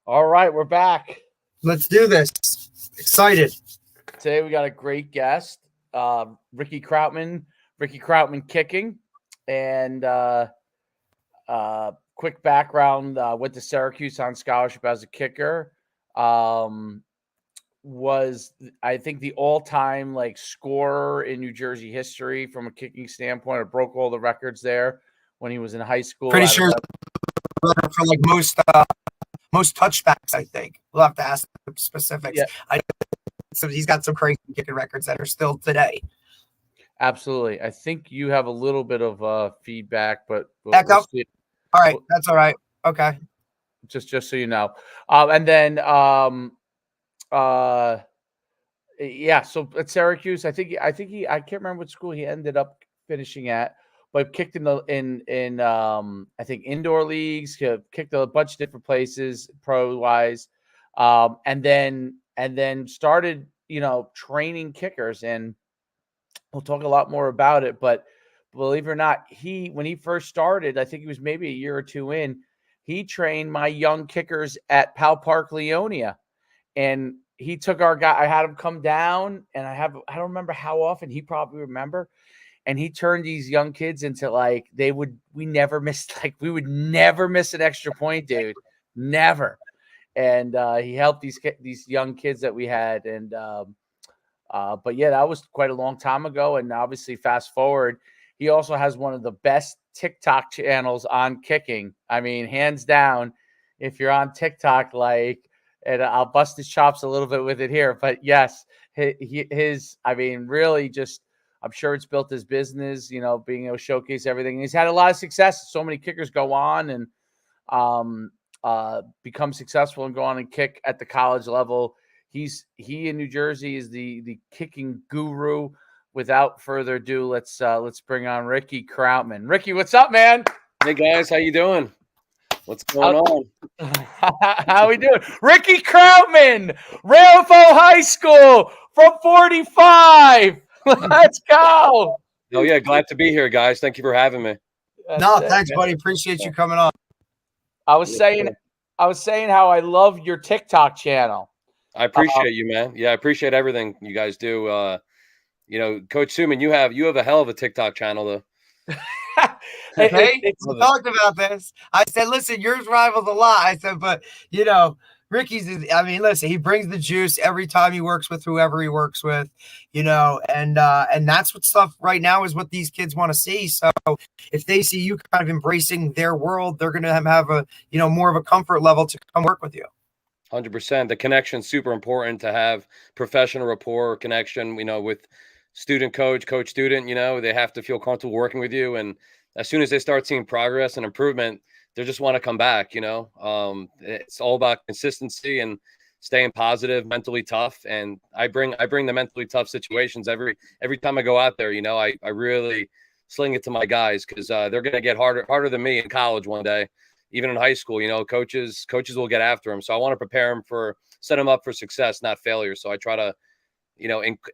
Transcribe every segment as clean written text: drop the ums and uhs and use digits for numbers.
All right, we're back. Let's do this. Excited. Today we got a great guest, Ricky Krautman. Ricky Krautman kicking, and quick background: went to Syracuse on scholarship as a kicker. Um, was I think the all-time scorer in New Jersey history from a kicking standpoint. I broke all the records there when he was in high school. Pretty sure for like most touchbacks. I think we'll have to ask the specifics. Yeah. So he's got some crazy kicking records that are still today. Absolutely. I think you have a little bit of feedback, but Echo. All right, that's all right. Okay. Just so you know, and then yeah. So at Syracuse, I can't remember what school he ended up finishing at, but kicked in I think indoor leagues, kicked a bunch of different places pro wise, and then started training kickers, and we'll talk a lot more about it. But believe it or not, when he first started, I think he was maybe a year or two in, he trained my young kickers at Pal Park, Leonia. And he took our guy. I had him come down, and I don't remember how often. He probably remember. And he turned these young kids into we would never miss an extra point, dude. Never. And he helped these young kids that we had. And but yeah, that was quite a long time ago. And obviously, fast forward, he also has one of the best TikTok channels on kicking. I mean, hands down, if you're on TikTok, and I'll bust his chops a little bit with it here, but yes, really just, I'm sure it's built his business, being able to showcase everything. And he's had a lot of success. So many kickers go on and become successful and go on and kick at the college level. He in New Jersey is the kicking guru. Without further ado, let's bring on Ricky Krautman. Ricky, what's up, man? Hey guys, how you doing? What's going on? How we doing? Ricky Krautman, Ralph High School from 45. Let's go. Oh yeah, glad to be here, guys. Thank you for having me. Thanks, buddy. Appreciate you coming on. I was saying how I love your TikTok channel. I appreciate you, man. Yeah, I appreciate everything you guys do. Coach Suman, you have a hell of a TikTok channel, though. Hey, we talked about this. I said, listen, yours rivals a lot. I said, but Ricky's listen, he brings the juice every time he works with whoever he works with, and that's what stuff right now is what these kids want to see. So if they see you kind of embracing their world, they're going to have a, more of a comfort level to come work with you. 100%. The connection's super important, to have professional rapport connection, with student coach student. They have to feel comfortable working with you, and as soon as they start seeing progress and improvement, they just want to come back. It's all about consistency and staying positive, mentally tough. And I bring the mentally tough situations every time I go out there. I really sling it to my guys, because they're going to get harder than me in college one day, even in high school. Coaches will get after them. So I want to prepare them set them up for success, not failure. So I try to,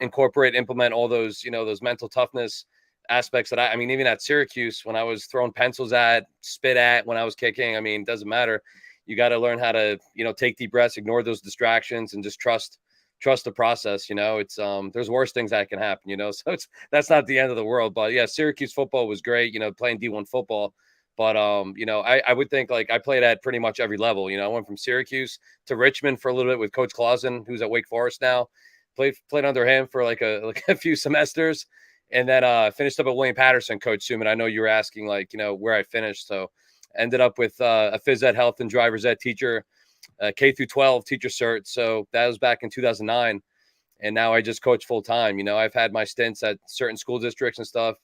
implement all those, those mental toughness aspects that even at Syracuse, when I was throwing pencils at, spit at, when I was kicking, it doesn't matter. You got to learn how to, take deep breaths, ignore those distractions, and just trust the process. It's there's worse things that can happen, so that's not the end of the world. But yeah, Syracuse football was great, playing D1 football. But I would think, I played at pretty much every level. I went from Syracuse to Richmond for a little bit with Coach Clausen, who's at Wake Forest now. Played under him for a few semesters. And then finished up at William Patterson, Coach Suman. I know you were asking, where I finished. So ended up with a phys ed, health, and driver's ed teacher, K through 12 teacher cert. So that was back in 2009. And now I just coach full time. I've had my stints at certain school districts and stuff.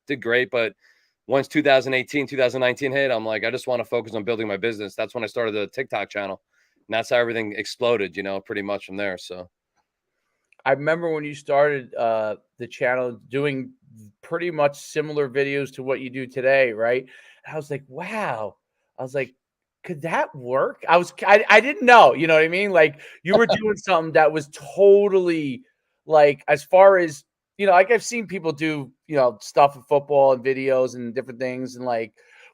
Did great. But once 2018, 2019 hit, I'm like, I just want to focus on building my business. That's when I started the TikTok channel. And that's how everything exploded, pretty much from there. So I remember when you started the channel doing pretty much similar videos to what you do today, right? And I was like, wow. I was like, could that work? I didn't know, you know what I mean? You were doing something that was totally as far as, I've seen people do, stuff in football and videos and different things. And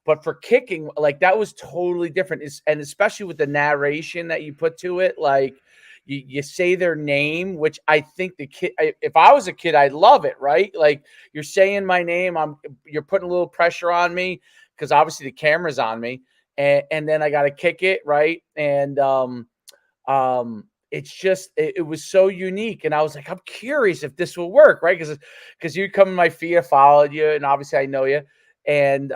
But for kicking, like that was totally different. And especially with the narration that you put to it, like you say their name, which I think the kid, if I was a kid, I'd love it, right? Like you're saying my name, you're putting a little pressure on me because obviously the camera's on me, and then I got to kick it, right? And it's just it was so unique, and I was like, I'm curious if this will work, right? Because you come in my feed, I followed you, and obviously I know you, and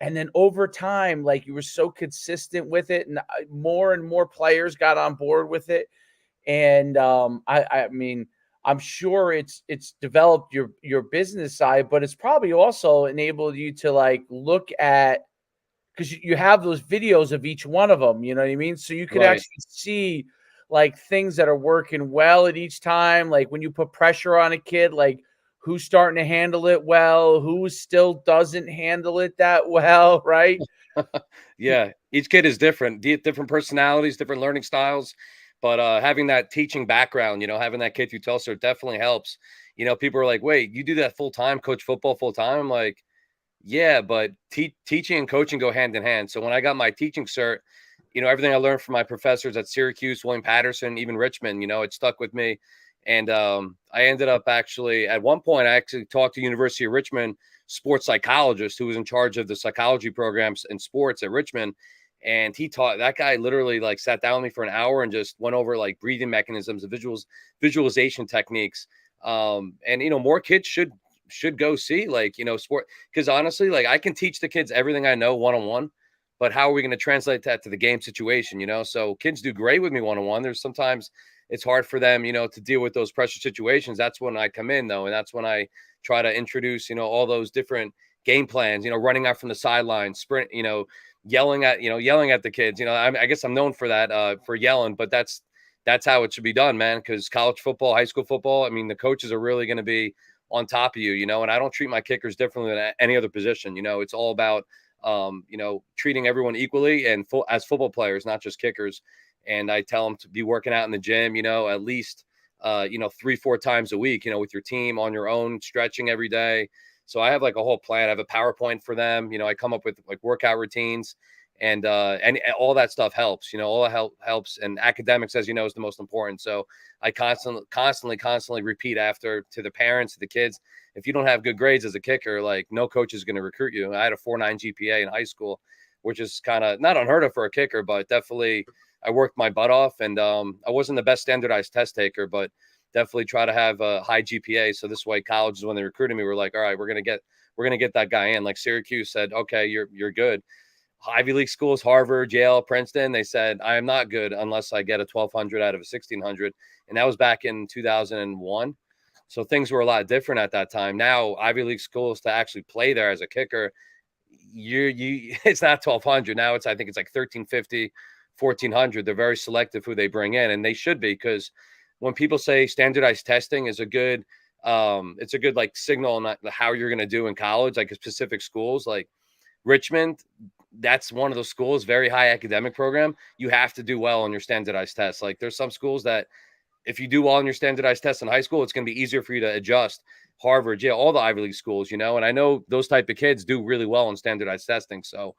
then over time, like you were so consistent with it, and more and more players got on board with it. And I mean, I'm sure it's developed your business side, but it's probably also enabled you to like look at, because you have those videos of each one of them, you know what I mean? So you could Right. actually see like things that are working well at each time. Like when you put pressure on a kid, like who's starting to handle it well, who still doesn't handle it that well, right? Yeah, each kid is different, different personalities, different learning styles. But having that teaching background, having that K through 12 cert definitely helps. People are like, "Wait, you do that full time, coach football full time?" I'm like, "Yeah, but teaching and coaching go hand in hand." So when I got my teaching cert, everything I learned from my professors at Syracuse, William Patterson, even Richmond, it stuck with me. And I ended up actually at one point, I actually talked to University of Richmond sports psychologist who was in charge of the psychology programs in sports at Richmond. And he taught, that guy literally like sat down with me for an hour and just went over like breathing mechanisms and visualization techniques. And more kids should go see like, sport, because honestly, like I can teach the kids everything I know one-on-one, but how are we going to translate that to the game situation? So kids do great with me one-on-one. There's sometimes it's hard for them, to deal with those pressure situations. That's when I come in though. And that's when I try to introduce, all those different game plans, running out from the sideline, sprint, yelling at the kids. I guess I'm known for that, for yelling, but that's how it should be done, man. Because college football, high school football, I mean, the coaches are really going to be on top of you, and I don't treat my kickers differently than any other position. It's all about, treating everyone equally and as football players, not just kickers. And I tell them to be working out in the gym, at least 3-4 times a week, with your team, on your own, stretching every day. So I have like a whole plan. I have a PowerPoint for them. I come up with like workout routines, and all that stuff helps. All that helps. And academics, as you know, is the most important. So I constantly repeat after to the parents, to the kids. If you don't have good grades as a kicker, like no coach is going to recruit you. I had a 4.9 GPA in high school, which is kind of not unheard of for a kicker, but definitely I worked my butt off. And I wasn't the best standardized test taker, but definitely try to have a high GPA. So this way colleges, when they recruited me, were like, all right, we're going to get that guy in. Like Syracuse said, okay, you're good. Ivy League schools, Harvard, Yale, Princeton, they said, I am not good unless I get a 1,200 out of a 1,600. And that was back in 2001. So things were a lot different at that time. Now, Ivy League schools, to actually play there as a kicker, it's not 1,200. Now I think it's like 1,350, 1,400. They're very selective who they bring in, and they should be, because when people say standardized testing is a good, it's a good like signal on how you're going to do in college, like specific schools like Richmond. That's one of those schools, very high academic program. You have to do well on your standardized tests. Like there's some schools that if you do well on your standardized tests in high school, it's going to be easier for you to adjust. Harvard, all the Ivy League schools, and I know those type of kids do really well in standardized testing. So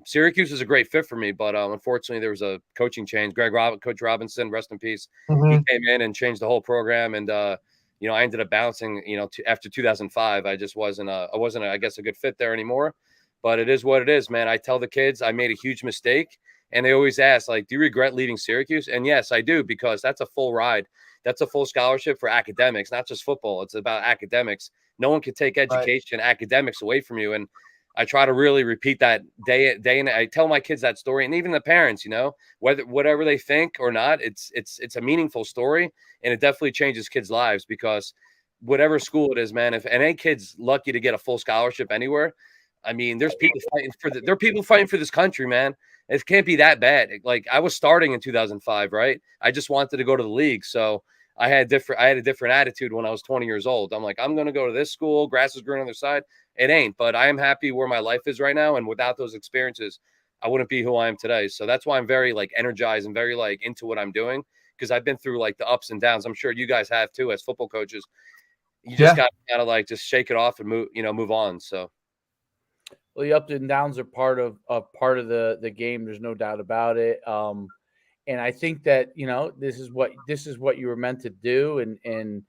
Syracuse is a great fit for me, but unfortunately there was a coaching change. Coach Robinson, rest in peace. He came in and changed the whole program. And, I ended up bouncing, after 2005. I wasn't, I guess, a good fit there anymore, but it is what it is, man. I tell the kids I made a huge mistake. And they always ask, like, do you regret leaving Syracuse? And yes, I do, because that's a full ride. That's a full scholarship for academics, not just football. It's about academics. No one can take education, academics away from you. And I try to really repeat that day and I tell my kids that story, and even the parents, whatever they think or not, it's a meaningful story, and it definitely changes kids' lives, because whatever school it is, man, if any kid's lucky to get a full scholarship anywhere, I mean, there's people fighting there are people fighting for this country, man. It can't be that bad. Like I was starting in 2005, right? I just wanted to go to the league. So I had a different attitude when I was 20 years old. I'm like, I'm going to go to this school. Grass is green on the other side. It ain't, but I am happy where my life is right now. And without those experiences, I wouldn't be who I am today. So that's why I'm very like energized and very like into what I'm doing, because I've been through like the ups and downs. I'm sure you guys have too, as football coaches. You just got to like just shake it off and move on. So. Well, the ups and downs are part of the game. There's no doubt about it. And I think that this is what you were meant to do, and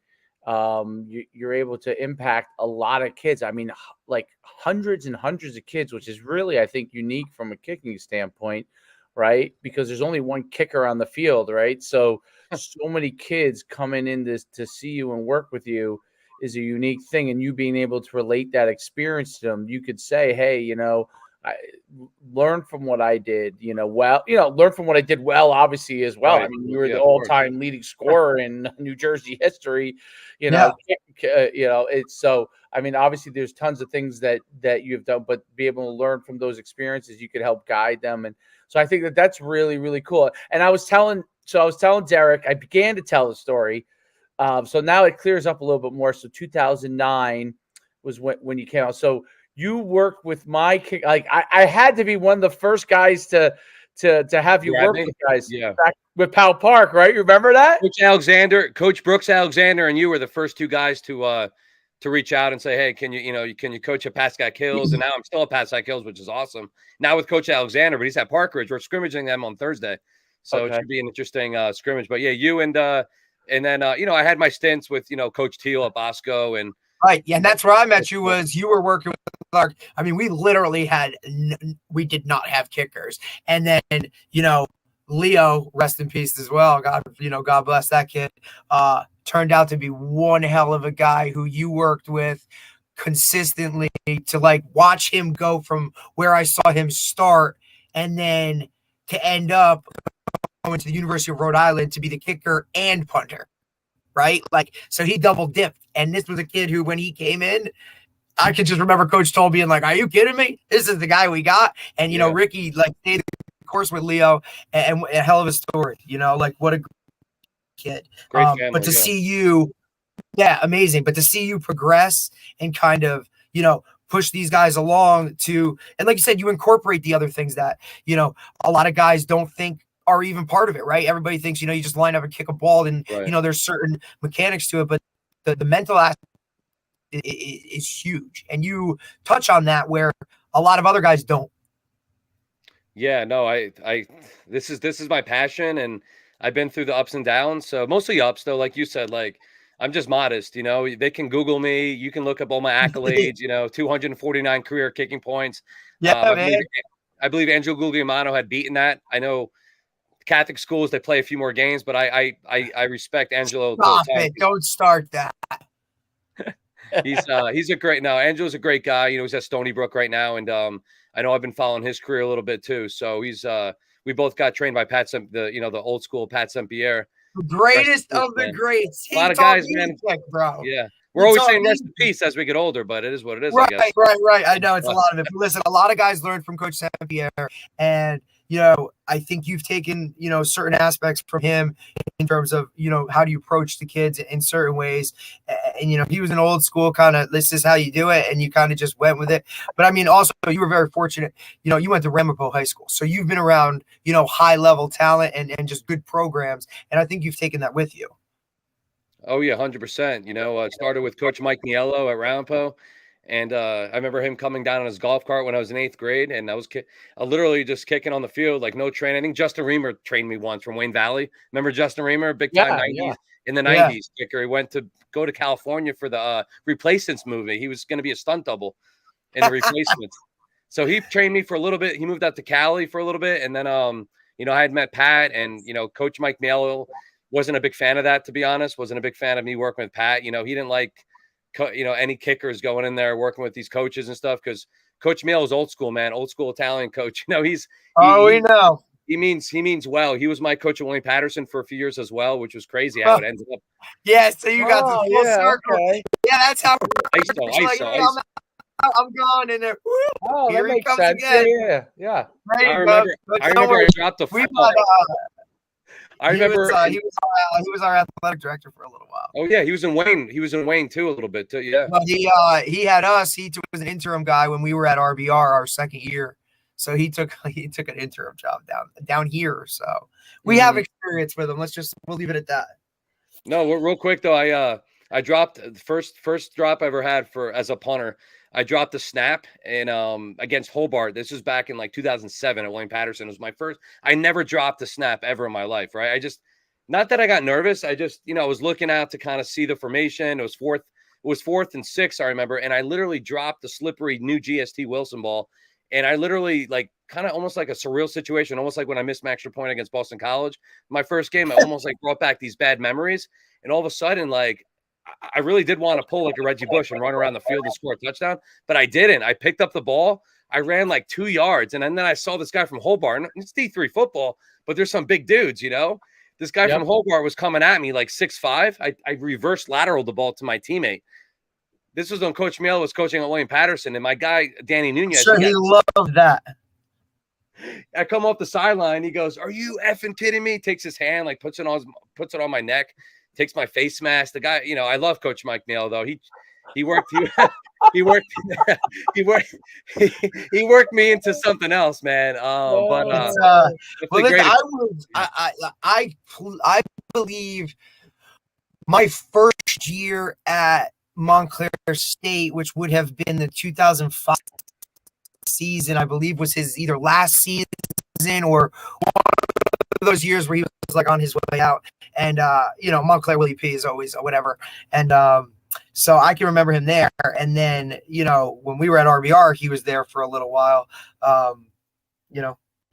you're able to impact a lot of kids. I mean, like hundreds and hundreds of kids, which is really, I think, unique from a kicking standpoint, right? Because there's only one kicker on the field, right? So many kids coming in to see you and work with you is a unique thing, and you being able to relate that experience to them. You could say, hey, I learn from what I did, learn from what I did well, obviously, as well. Right. I mean, you were Yeah, the of course. all-time leading scorer in New Jersey history, Yeah. it's so, I mean, obviously there's tons of things that you've done, but be able to learn from those experiences, you could help guide them. And so I think that that's really, really cool. And I was telling Derek, I began to tell the story. So now it clears up a little bit more. So 2009 was when you came out. So you worked with my kick. Like I had to be one of the first guys to have you work with guys. Yeah. Back with Powell Park, right? You remember that? Coach Brooks Alexander, and you were the first two guys to reach out and say, hey, can you coach at Pascack Hills? And now I'm still at Pascack Hills, which is awesome. Now with Coach Alexander, but he's at Park Ridge. We're scrimmaging them on Thursday. So It should be an interesting scrimmage. But yeah, you and then I had my stints with Coach Teal at Bosco and right. Yeah, and that's where I met you. Was you were working with our, I mean, we literally we did not have kickers, and then Leo, rest in peace as well. God bless that kid. Turned out to be one hell of a guy who you worked with consistently to like watch him go from where I saw him start and then to end up going to the University of Rhode Island to be the kicker and punter, right? Like, so he double dipped. And this was a kid who, when he came in, I could just remember Coach Toll being like, are you kidding me? This is the guy we got. And, Ricky, like, stayed the course with Leo, and a hell of a story, like, what a kid. Great family, but to see you, amazing. But to see you progress and kind of, push these guys along to, and like you said, you incorporate the other things that, a lot of guys don't think are even part of it, right? Everybody thinks, you just line up and kick a ball and, there's certain mechanics to it, but the mental aspect is huge. And you touch on that where a lot of other guys don't. Yeah, no, this is my passion, and I've been through the ups and downs. So mostly ups, though, like you said, like I'm just modest, they can Google me. You can look up all my accolades, 249 career kicking points. Yeah, man. I believe Angelo Guglielmano had beaten that. I know Catholic schools, they play a few more games, but I respect Angelo. Stop it. Don't start that. He's a great, no, Angelo's a great guy. He's at Stony Brook right now. And I know I've been following his career a little bit too. So we both got trained by Pat, the old school Pat Saint-Pierre. The greatest of the greats. A lot of guys, man. Bro. Yeah. We're always saying rest in peace as we get older, but it is what it is. Right, I guess. Right. I know it's a lot of it. But listen, a lot of guys learn from Coach Saint-Pierre, and I think you've taken certain aspects from him in terms of how do you approach the kids in certain ways, and he was an old school kind of, this is how you do it, and you kind of just went with it. But I mean, also you were very fortunate. You went to Ramapo High School, so you've been around high level talent and just good programs, and I think you've taken that with you. Oh yeah, 100%. Started with Coach Mike Niello at Ramapo, and I remember him coming down on his golf cart when I was in 8th grade, and I was literally just kicking on the field, like no training. I think Justin Reamer trained me once from Wayne Valley. Remember Justin Reamer, big time 90s in the 90s kicker. He went to go to California for the Replacements movie. He was going to be a stunt double in the Replacements. So he trained me for a little bit. He moved out to Cali for a little bit, and then I had met Pat, and Coach Mike Niello wasn't a big fan of that, to be honest. Wasn't a big fan of me working with Pat. He didn't like any kickers going in there working with these coaches and stuff, because Coach Miele is old school, man, old school Italian coach. We know he means well. He was my coach at William Patterson for a few years as well, which was crazy how it ended up. Yeah, so you got the full circle. Okay. Yeah, that's how. ISO. I'm going in there. Oh, here that he comes sense. again. Yeah. I remember I dropped the football. I remember he was our athletic director for a little while. Oh yeah, he was in Wayne. He was in Wayne too a little bit too. Yeah. But he had us. He was an interim guy when we were at RBR our second year. So he took an interim job down here. So we have experience with him. We'll leave it at that. No, real quick though, I dropped the first drop I ever had as a punter. I dropped the snap and against Hobart. This was back in like 2007 at William Patterson. It was my first. I never dropped a snap ever in my life, right? I just, not that I got nervous. I just, I was looking out to kind of see the formation. It was fourth and 6, I remember, and I literally dropped the slippery new GST Wilson ball, and I literally like kind of almost like a surreal situation, almost like when I missed my extra point against Boston College, my first game. I almost like brought back these bad memories, and all of a sudden, like, I really did want to pull like a Reggie Bush and run around the field and score a touchdown, but I didn't. I picked up the ball. I ran like 2 yards, and then I saw this guy from Hobart. And it's D3 football, but there's some big dudes, This guy from Hobart was coming at me like 6'5". I reversed lateral the ball to my teammate. This was when Coach Meal was coaching at William Patterson, and my guy, Danny Nunez. Sure, he loved that. I come off the sideline. He goes, "Are you effing kidding me?" Takes his hand, like puts it on my neck. Takes my face mask. The guy, I love Coach Mike Neal though. He worked he worked me into something else, man. I believe my first year at Montclair State, which would have been the 2005 season, I believe was his either last season or one of those years where he was like on his way out. And, Montclair Willie P is always whatever. And so I can remember him there. And then, when we were at RBR, he was there for a little while, and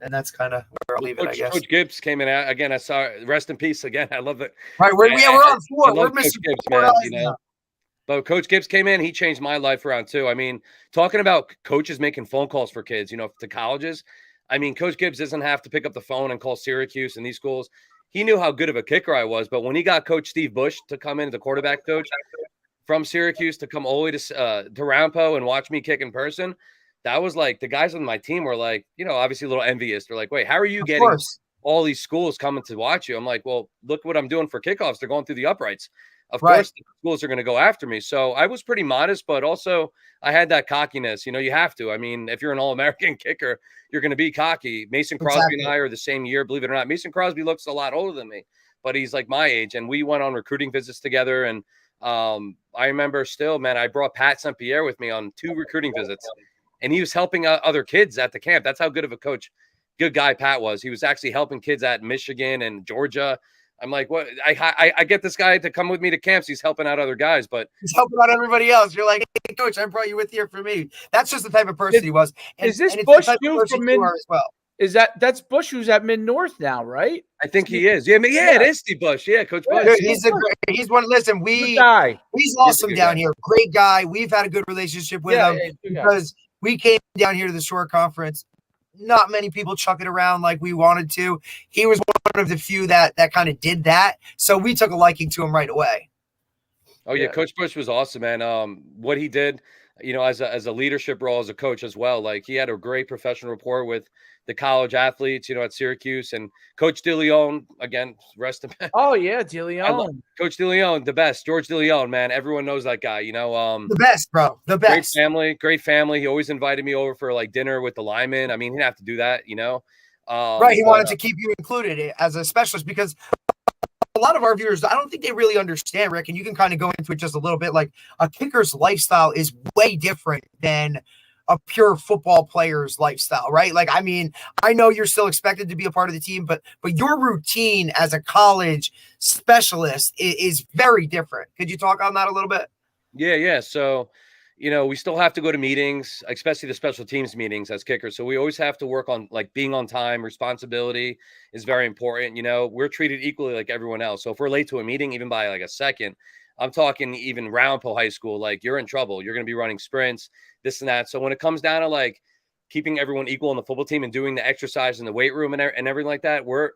that's kind of where I'll leave it, I guess. Coach Gibbs came in again. I saw, rest in peace again. I love it. Right. We're on 4. We're missing Gibbs, 4 man, now. But Coach Gibbs came in. He changed my life around too. I mean, talking about coaches making phone calls for kids, to colleges. I mean, Coach Gibbs doesn't have to pick up the phone and call Syracuse and these schools. He knew how good of a kicker I was. But when he got Coach Steve Bush to come in as the quarterback coach from Syracuse to come all the way to Rampo and watch me kick in person, that was like, the guys on my team were like, obviously a little envious. They're like, wait, how are you getting all these schools coming to watch you? I'm like, well, look what I'm doing for kickoffs. They're going through the uprights. Of course, the schools are going to go after me. So I was pretty modest, but also I had that cockiness. You have to. I mean, if you're an All-American kicker, you're going to be cocky. Mason Crosby and I are the same year, believe it or not. Mason Crosby looks a lot older than me, but he's like my age. And we went on recruiting visits together. And I remember still, man, I brought Pat St. Pierre with me on 2 recruiting visits. And he was helping other kids at the camp. That's how good of a coach, good guy Pat was. He was actually helping kids at Michigan and Georgia. I'm like, what? I get this guy to come with me to camps. He's helping out other guys, but he's helping out everybody else. You're like, hey, coach, I brought you with here for me. That's just the type of person he was. And, is this Bush too from Mid? As well? That's Bush who's at Mid North now, right? I think he is. Yeah, it is Steve Bush. Yeah, Coach Bush. Dude, he's one. Listen, he's awesome down here. Great guy. We've had a good relationship with him because we came down here to the Shore Conference. Not many people chuck it around like we wanted to. He was one of the few that kind of did that. So we took a liking to him right away. Oh yeah. Coach Bush was awesome, man. What he did, as a leadership role as a coach as well. Like he had a great professional rapport with the college athletes, at Syracuse, and Coach DeLeon, again, rest in peace. Oh yeah, DeLeon. Coach DeLeon, the best. George DeLeon, man. Everyone knows that guy, the best, bro. The best. Great family. He always invited me over for like dinner with the linemen. I mean, he didn't have to do that, Right. He wanted to keep you included as a specialist because a lot of our viewers, I don't think they really understand, Rick, and you can kind of go into it just a little bit. Like a kicker's lifestyle is way different than a pure football player's lifestyle, right? Like, I mean, I know you're still expected to be a part of the team, but your routine as a college specialist is very different. Could you talk on that a little bit? Yeah. So, we still have to go to meetings, especially the special teams meetings as kickers. So we always have to work on like being on time. Responsibility is very important. We're treated equally like everyone else. So if we're late to a meeting, even by like a second, I'm talking even Roundpo High School, like you're in trouble. You're going to be running sprints, this and that. So when it comes down to like keeping everyone equal on the football team and doing the exercise in the weight room and everything like that, we're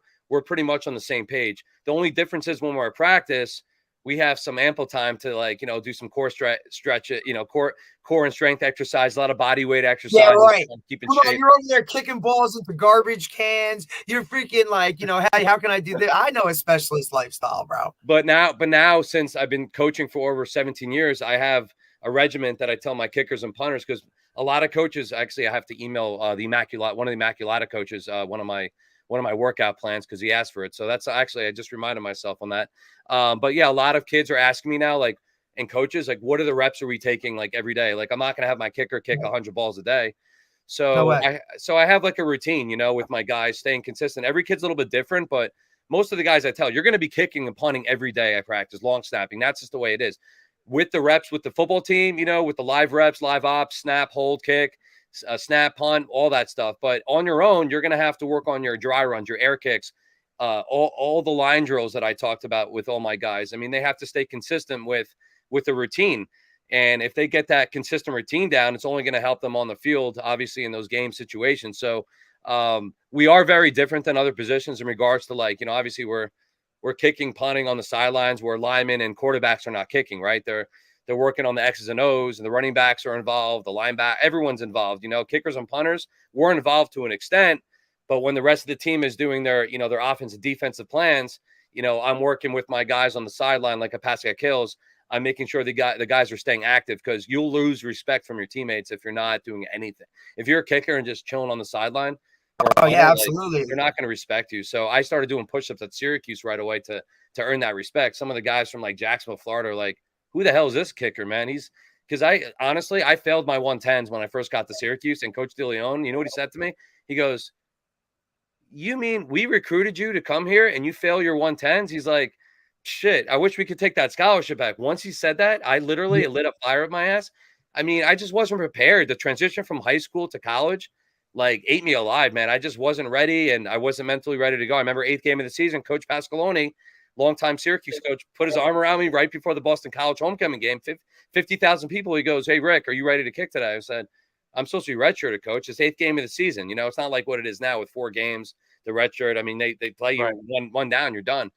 pretty much on the same page. The only difference is when we're at practice, we have some ample time to like, do some core stretch it, core and strength exercise, a lot of body weight exercise. Yeah, right. Keeping shape. You're over there kicking balls into garbage cans. You're freaking like, hey, how can I do that? I know a specialist lifestyle, bro. But now since I've been coaching for over 17 years, I have a regiment that I tell my kickers and punters, because a lot of coaches, actually, I have to email one of the Immaculata coaches, one of my workout plans, because he asked for it. So that's actually, I just reminded myself on that. But yeah, a lot of kids are asking me now, like, and coaches, like, what are the reps are we taking like every day? Like, I'm not going to have my kicker kick 100 balls a day. So I have like a routine, you know, with my guys, staying consistent. Every kid's a little bit different, but most of the guys I tell, you're going to be kicking and punting every day. I practice long snapping. That's just the way it is. With the reps with the football team, you know, with the live reps, live ops, snap, hold, kick, snap, punt, all that stuff. But on your own, you're going to have to work on your dry runs, your air kicks, all the line drills that I talked about with all my guys. I mean, they have to stay consistent with the routine. And if they get that consistent routine down, it's only going to help them on the field, obviously, in those game situations. So we are very different than other positions in regards to, like, you know, obviously we're kicking, punting on the sidelines, where linemen and quarterbacks are not kicking, right? They're working on the X's and O's, and the running backs are involved, the linebacker, everyone's involved. You know, kickers and punters, we're involved to an extent, but when the rest of the team is doing their, you know, their offensive defensive plans, you know, I'm working with my guys on the sideline like a pass that kills. I'm making sure the guys are staying active, because you'll lose respect from your teammates if you're not doing anything. If you're a kicker and just chilling on the sideline, absolutely, like, they're not going to respect you. So I started doing push-ups at Syracuse right away to earn that respect. Some of the guys from like Jacksonville, Florida, are like, "Who the hell is this kicker, man?" Because I honestly failed my 110s when I first got to Syracuse, and Coach DeLeon, you know what he said to me? He goes, "You mean we recruited you to come here and you fail your 110s?" He's like, "Shit, I wish we could take that scholarship back." Once he said that, I literally, it lit a fire up my ass. I mean, I just wasn't prepared. The transition from high school to college, like, ate me alive, man. I just wasn't ready, and I wasn't mentally ready to go. I remember 8th game of the season, Coach Pasqualoni, longtime Syracuse coach, put his arm around me right before the Boston College homecoming game. 50,000 people. He goes, "Hey, Rick, are you ready to kick today?" I said, "I'm supposed to be redshirted, coach. It's 8th game of the season. You know, it's not like what it is now with 4 games, the redshirt. I mean, they play you one down, you're done."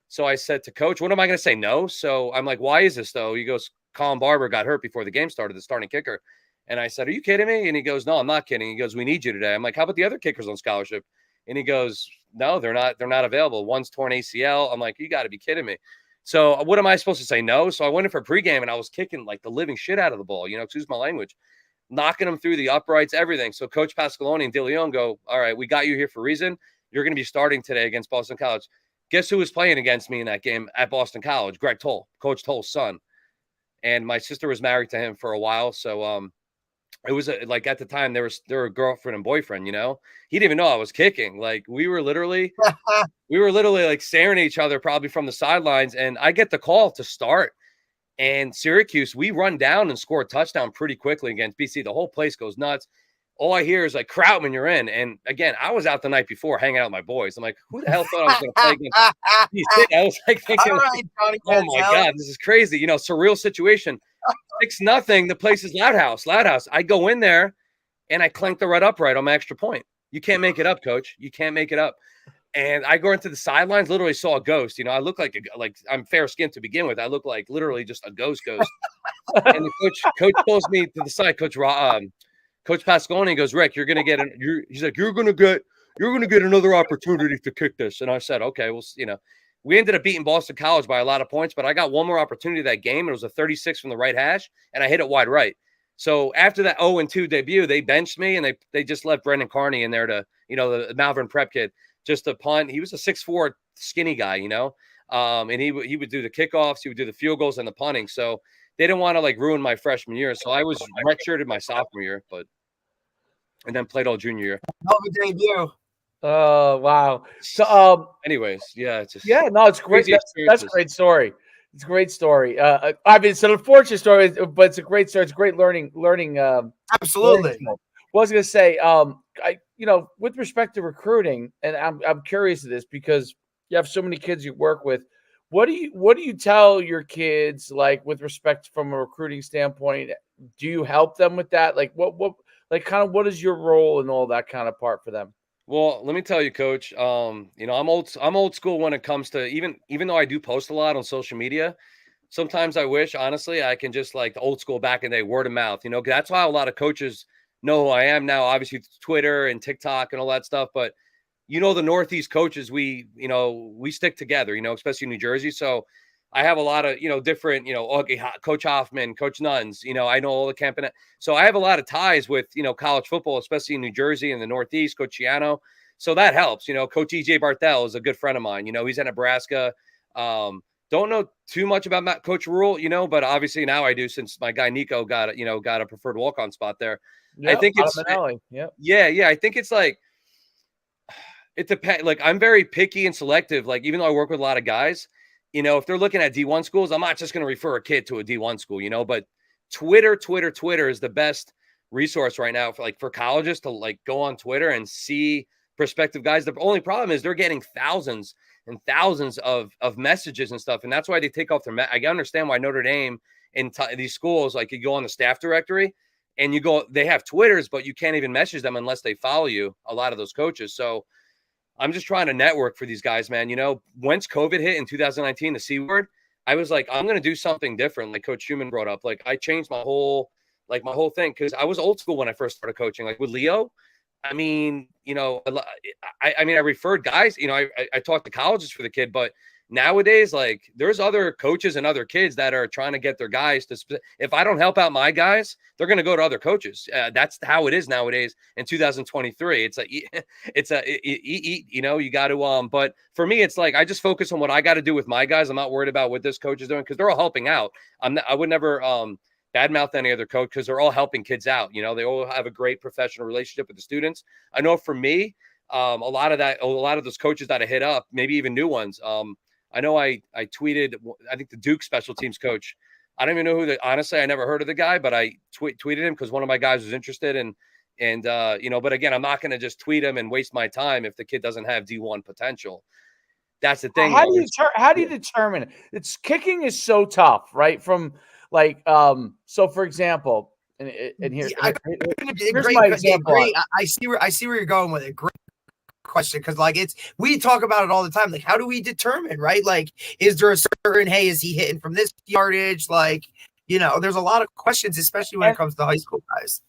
So I said to Coach, "What am I going to say? No?" So I'm like, "Why is this, though?" He goes, "Colin Barber got hurt before the game started, the starting kicker." And I said, "Are you kidding me?" And he goes, "No, I'm not kidding." He goes, "We need you today." I'm like, "How about the other kickers on scholarship?" And he goes, "No, they're not available. One's torn ACL." I'm like, "You got to be kidding me." So what am I supposed to say? No? So I went in for pregame, and I was kicking like the living shit out of the ball, you know, excuse my language, knocking them through the uprights, everything. So Coach Pasqualoni and DeLeon go, "All right, we got you here for a reason. You're going to be starting today against Boston College." Guess who was playing against me in that game at Boston College? Greg Toll, Coach Toll's son. And my sister was married to him for a while. So it was like, at the time they were a girlfriend and boyfriend, you know. He didn't even know I was kicking. Like, we were literally like staring at each other probably from the sidelines. And I get the call to start. And Syracuse, we run down and score a touchdown pretty quickly against BC. The whole place goes nuts. All I hear is like, "Krautman, you're in." And again, I was out the night before hanging out with my boys. I'm like, who the hell thought I was going to play against BC? I was like thinking, oh my God, this is crazy. You know, surreal situation. 6-0. The place is loud house. I go in there and I clank the red upright on my extra point. You can't make it up, coach. You can't make it up. And I go into the sidelines, literally saw a ghost. You know, I look like I'm fair skinned to begin with. I look like literally just a ghost. And the coach pulls me to the side, Coach Pasqualoni goes, "Rick, you're gonna get he's like, you're gonna get another opportunity to kick this." And I said, "Okay, well, you know." We ended up beating Boston College by a lot of points, but I got one more opportunity that game. It was a 36 from the right hash, and I hit it wide right. So after that 0-2 debut, they benched me, and they just left Brendan Carney in there to, you know, the Malvern Prep kid, just to punt. He was a 6'4" skinny guy, you know, and he would do the kickoffs, he would do the field goals and the punting. So they didn't want to like ruin my freshman year. So I was redshirted my sophomore year, and then played all junior year. Hell of a debut. Oh, wow. So, anyways, yeah, it's just, no, it's great. That's a great story. It's a great story. I mean, it's an unfortunate story, but it's a great story. It's great learning. Absolutely. Well, I was going to say, with respect to recruiting, and I'm curious of this because you have so many kids you work with. What do you tell your kids, like, with respect from a recruiting standpoint? Do you help them with that? Like, what is your role in all that kind of part for them? Well, let me tell you, Coach. I'm old school when it comes to even though I do post a lot on social media. Sometimes I wish, honestly, I can just like the old school back in the day, word of mouth. You know, that's why a lot of coaches know who I am now. Obviously, Twitter and TikTok and all that stuff. But you know, the Northeast coaches, we stick together. You know, especially New Jersey. So I have a lot of, different, Coach Hoffman, Coach Nuns, I know all the camping. So I have a lot of ties with, college football, especially in New Jersey and the Northeast, Coach Chiano. So that helps. Coach EJ Barthel is a good friend of mine. He's in Nebraska. Don't know too much about Coach Rule, but obviously now I do since my guy Nico got a preferred walk-on spot there. Yep, I think it's I think it's like it depends. Like I'm very picky and selective. Like even though I work with a lot of guys, if they're looking at D1 schools, I'm not just going to refer a kid to a D1 school, but Twitter is the best resource right now for colleges to like go on Twitter and see prospective guys. The only problem is they're getting thousands and thousands of messages and stuff. And that's why they take off their I understand why Notre Dame and these schools, like you go on the staff directory and they have Twitters, but you can't even message them unless they follow you, a lot of those coaches. So I'm just trying to network for these guys, man. Once COVID hit in 2019, the C word, I was like, I'm going to do something different. Like Coach Schumann brought up, like I changed my whole thing. Cause I was old school when I first started coaching, like with Leo. I mean, I referred guys, I talked to colleges for the kid, but nowadays, like there's other coaches and other kids that are trying to get their guys to, if I don't help out my guys, they're going to go to other coaches. That's how it is nowadays in 2023. You got to, but for me, it's like, I just focus on what I got to do with my guys. I'm not worried about what this coach is doing because they're all helping out. I would never, badmouth any other coach because they're all helping kids out. They all have a great professional relationship with the students. I know for me, a lot of those coaches that I hit up, maybe even new ones. I know I tweeted, I think the Duke special teams coach. I don't even know honestly, I never heard of the guy, but I tweeted him because one of my guys was interested but again, I'm not going to just tweet him and waste my time if the kid doesn't have D1 potential. That's the thing. How do you determine it? It's kicking is so tough, right? From like, so for example, and here's my example. I see where you're going with it. Great question. Cause like we talk about it all the time. Like, how do we determine, right? Like, is there a certain, hey, is he hitting from this yardage? Like, there's a lot of questions, especially when it comes to high school guys.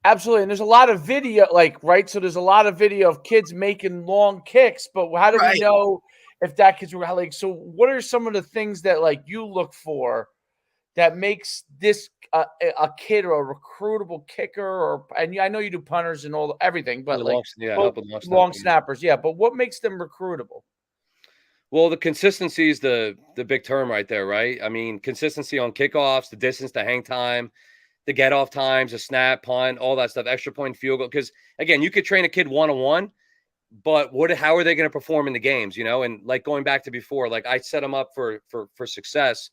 Absolutely. And there's a lot of video, right? So there's a lot of video of kids making long kicks, but how do we know if that kid's like, so what are some of the things that like you look for that makes this a kid or a recruitable kicker, and I know you do punters and everything, but long snappers, But what makes them recruitable? Well, the consistency is the big term right there, right? I mean, consistency on kickoffs, the distance to hang time, the get off times, the snap, punt, all that stuff, extra point, field goal. Because again, you could train a kid 1-on-1, but how are they going to perform in the games? And like going back to before, like I set them up for success,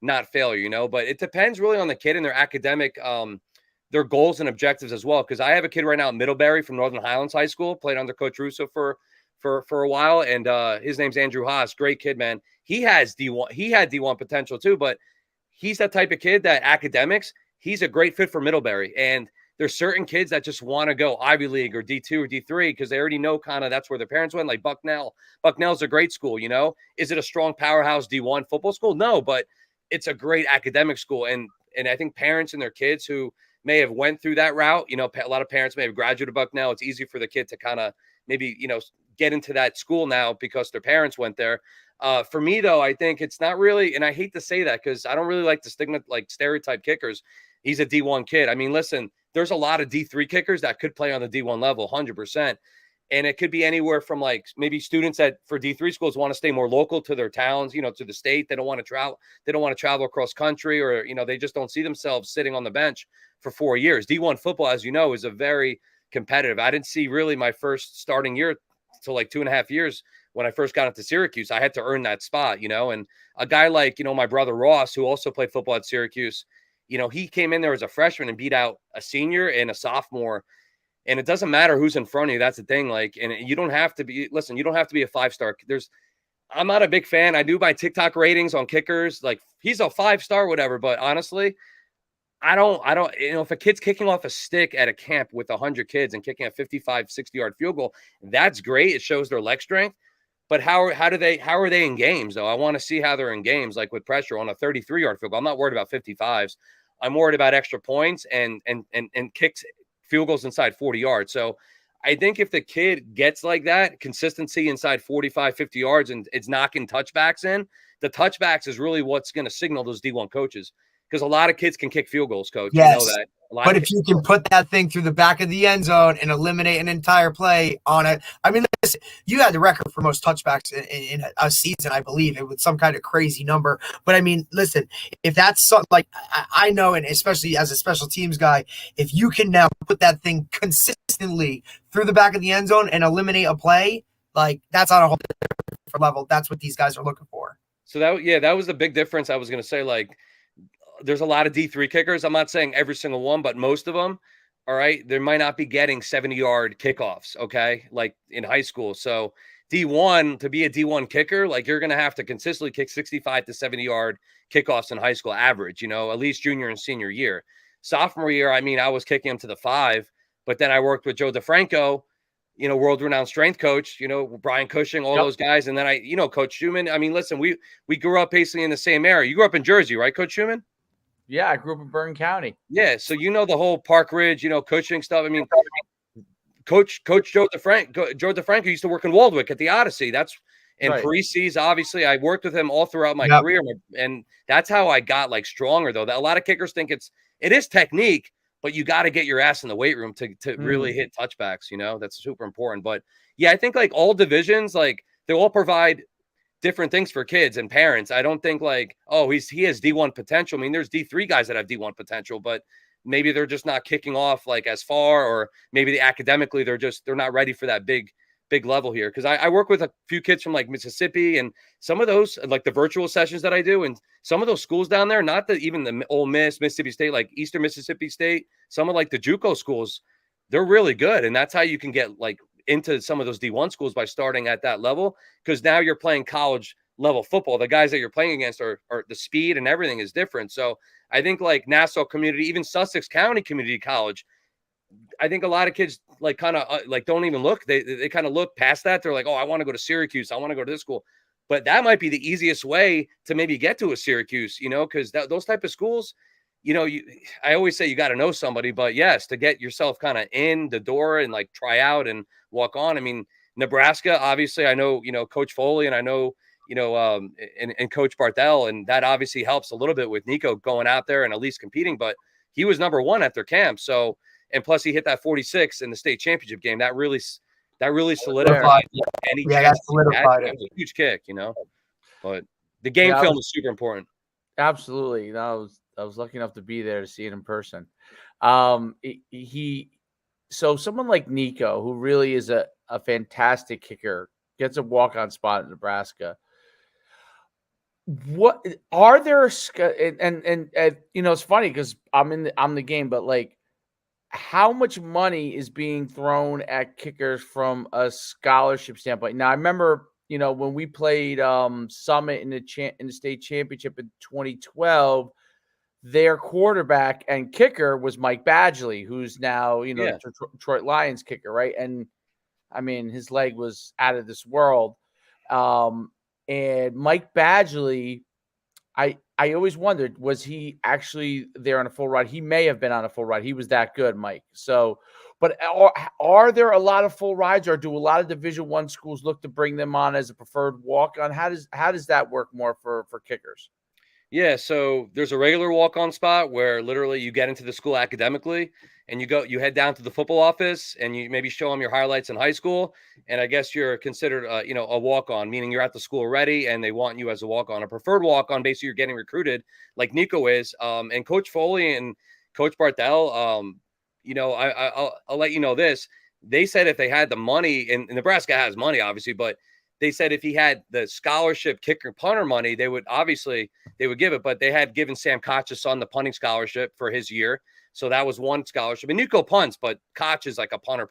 not failure, but it depends really on the kid and their academic, their goals and objectives as well. Cause I have a kid right now in Middlebury from Northern Highlands High School, played under Coach Russo for a while. And his name's Andrew Haas, great kid, man. He had D1 potential too, but he's that type of kid that academics, he's a great fit for Middlebury. And there's certain kids that just want to go Ivy League or D2 or D3 because they already know kind of that's where their parents went, like Bucknell. Bucknell's a great school, Is it a strong powerhouse D1 football school? No, but it's a great academic school. And I think parents and their kids who may have went through that route, a lot of parents may have graduated Bucknell. It's easy for the kid to kind of maybe, get into that school now because their parents went there. For me, though, I think it's not really, and I hate to say that because I don't really like the stereotype kickers. He's a D1 kid. I mean, listen, there's a lot of D3 kickers that could play on the D1 level, 100%. And it could be anywhere from like maybe students that for D3 schools want to stay more local to their towns, to the state. They don't want to travel. They don't want to travel across country or, they just don't see themselves sitting on the bench for 4 years. D1 football, as you know, is a very competitive. I didn't see really my first starting year till like 2.5 years when I first got into Syracuse. I had to earn that spot, and a guy like, my brother Ross, who also played football at Syracuse, he came in there as a freshman and beat out a senior and a sophomore. And it doesn't matter who's in front of you. That's the thing. Like, and you don't have to be, you don't have to be a 5-star. I'm not a big fan. I do my TikTok ratings on kickers. Like he's a 5-star, whatever. But honestly, I don't, if a kid's kicking off a stick at a camp with 100 kids and kicking a 55, 60-yard field goal, that's great. It shows their leg strength. But how are they in games though? I want to see how they're in games, like with pressure on a 33-yard field goal. I'm not worried about 55s. I'm worried about extra points and kicks, field goals inside 40 yards. So I think if the kid gets like that, consistency inside 45, 50 yards, and it's knocking touchbacks in, the touchbacks is really what's going to signal those D1 coaches. Because a lot of kids can kick field goals, Coach. Yes. You know that. But if you can put that thing through the back of the end zone and eliminate an entire play on it, I mean, listen, you had the record for most touchbacks in a season, I believe, it was some kind of crazy number. But I mean, listen, if that's something like I know, and especially as a special teams guy, if you can now put that thing consistently through the back of the end zone and eliminate a play, like that's on a whole different level. That's what these guys are looking for. So that was the big difference. I was going to say, like, there's a lot of D3 kickers. I'm not saying every single one, but most of them, all right, they might not be getting 70-yard kickoffs, okay, like in high school. So D1, to be a D1 kicker, like you're going to have to consistently kick 65 to 70-yard kickoffs in high school average, at least junior and senior year. Sophomore year, I mean, I was kicking them to the 5, but then I worked with Joe DeFranco, world-renowned strength coach, Brian Cushing, all those guys. And then Coach Schumann. I mean, listen, we grew up basically in the same area. You grew up in Jersey, right, Coach Schumann? Yeah, I grew up in Bergen County. Yeah, so the whole Park Ridge, Cushing stuff. I mean, Coach Joe DeFranco used to work in Waldwick at the Odyssey. That's in Parisi's. Obviously, I worked with him all throughout my career, and that's how I got like stronger. Though a lot of kickers think it is technique, but you got to get your ass in the weight room to really hit touchbacks. That's super important. But yeah, I think like all divisions, like they all provide different things for kids and parents. I don't think like, oh, he has D1 potential. I mean, there's D3 guys that have D1 potential, but maybe they're just not kicking off like as far, or maybe academically they're not ready for that big level here. Because I work with a few kids from like Mississippi, and some of those, like the virtual sessions that I do, and some of those schools down there, not even the Ole Miss, Mississippi State, like Eastern Mississippi State, some of like the JUCO schools, they're really good. And that's how you can get like into some of those D1 schools, by starting at that level, because now you're playing college level football. The guys that you're playing against are the speed and everything is different. So I think like Nassau Community, even Sussex County Community College, I think a lot of kids like kind of like don't even look. They kind of look past that. They're like, oh, I want to go to Syracuse. I want to go to this school. But that might be the easiest way to maybe get to a Syracuse, because those type of schools, I always say you got to know somebody, but yes, to get yourself kind of in the door and like try out and walk on. I mean, Nebraska, obviously, I know, Coach Foley, and I know, and Coach Barthel, and that obviously helps a little bit with Nico going out there and at least competing, but he was number 1 at their camp. So, and plus he hit that 46 in the state championship game. That really solidified any chance. Solidified it. A huge kick, but the game film is super important. Absolutely. I was lucky enough to be there to see it in person. So someone like Nico, who really is a fantastic kicker, gets a walk-on spot in Nebraska. What are there? And it's funny because I'm the game, but like, how much money is being thrown at kickers from a scholarship standpoint? Now, I remember, when we played Summit in the state championship in 2012. Their quarterback and kicker was Mike Badgley, who's now, the Detroit Lions kicker, right? And I mean, his leg was out of this world. And Mike Badgley, I always wondered, was he actually there on a full ride? He may have been on a full ride. He was that good, Mike. So, but are there a lot of full rides, or do a lot of Division I schools look to bring them on as a preferred walk-on? How does that work more for kickers? Yeah, so there's a regular walk-on spot where literally you get into the school academically, and you head down to the football office, and you maybe show them your highlights in high school, and I guess you're considered a walk-on, meaning you're at the school already and they want you as a walk-on. A preferred walk-on, basically you're getting recruited like Nico is, and Coach Foley and Coach Barthel, I'll let you know this. They said if they had the money, and Nebraska has money obviously, but they said if he had the scholarship kicker punter money, they would give it, but they had given Sam Koch's son the punting scholarship for his year. So that was one scholarship. And Nico punts, but Koch is like a punter,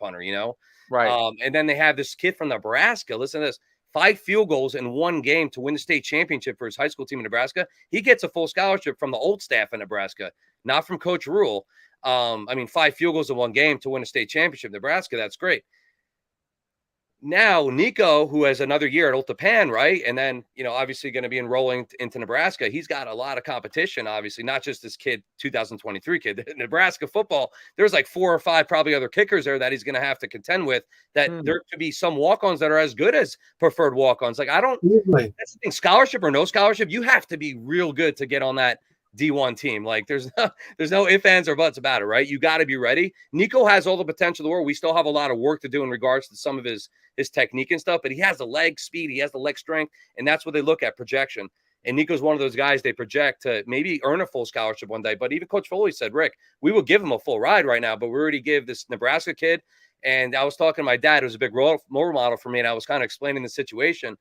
Right. And then they have this kid from Nebraska. Listen to this. 5 field goals in one game to win the state championship for his high school team in Nebraska. He gets a full scholarship from the old staff in Nebraska, not from Coach Rule. 5 field goals in one game to win a state championship in Nebraska. That's great. Now, Nico, who has another year at Old Tapan, right? And then, obviously going to be enrolling into Nebraska. He's got a lot of competition, obviously, not just this kid, 2023 kid. Nebraska football, there's like 4 or 5 probably other kickers there that he's going to have to contend with, that there could be some walk-ons that are as good as preferred walk-ons. Like, that's the thing, scholarship or no scholarship, you have to be real good to get on that D1 team. Like there's no ifs, ands, or buts about it, right? You got to be ready. Nico has all the potential in the world. We still have a lot of work to do in regards to some of his technique and stuff, but he has the leg speed, he has the leg strength, and that's what they look at, projection. And Nico's one of those guys they project to maybe earn a full scholarship one day. But even Coach Foley said, Rick, we will give him a full ride right now, but we already give this Nebraska kid. And I was talking to my dad, who's a big role model for me, and I was kind of explaining the situation.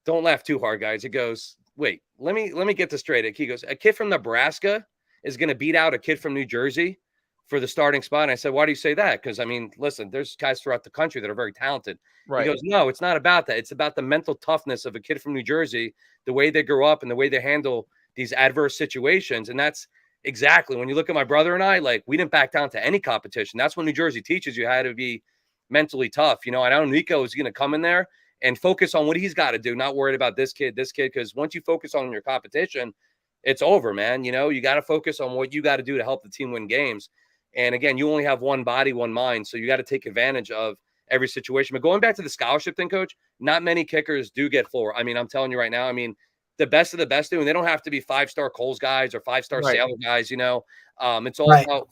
Don't laugh too hard, guys. He goes, wait, let me get this straight. He goes, a kid from Nebraska is going to beat out a kid from New Jersey for the starting spot. And I said, why do you say that? Because, I mean, listen, there's guys throughout the country that are very talented. Right. He goes, no, it's not about that. It's about the mental toughness of a kid from New Jersey, the way they grow up and the way they handle these adverse situations. And that's exactly when you look at my brother and I, like, we didn't back down to any competition. That's when New Jersey teaches you how to be mentally tough. You know, I know Nico is going to come in there and focus on what he's got to do, not worried about this kid, because once you focus on your competition, it's over, man. You know, you got to focus on what you got to do to help the team win games. And again, you only have one body, one mind. So you got to take advantage of every situation. But going back to the scholarship thing, Coach, not many kickers do get full. I mean, I'm telling you right now, I mean, the best of the best do, and they don't have to be 5-star Coles guys or 5-star Sailor guys, you know. It's all about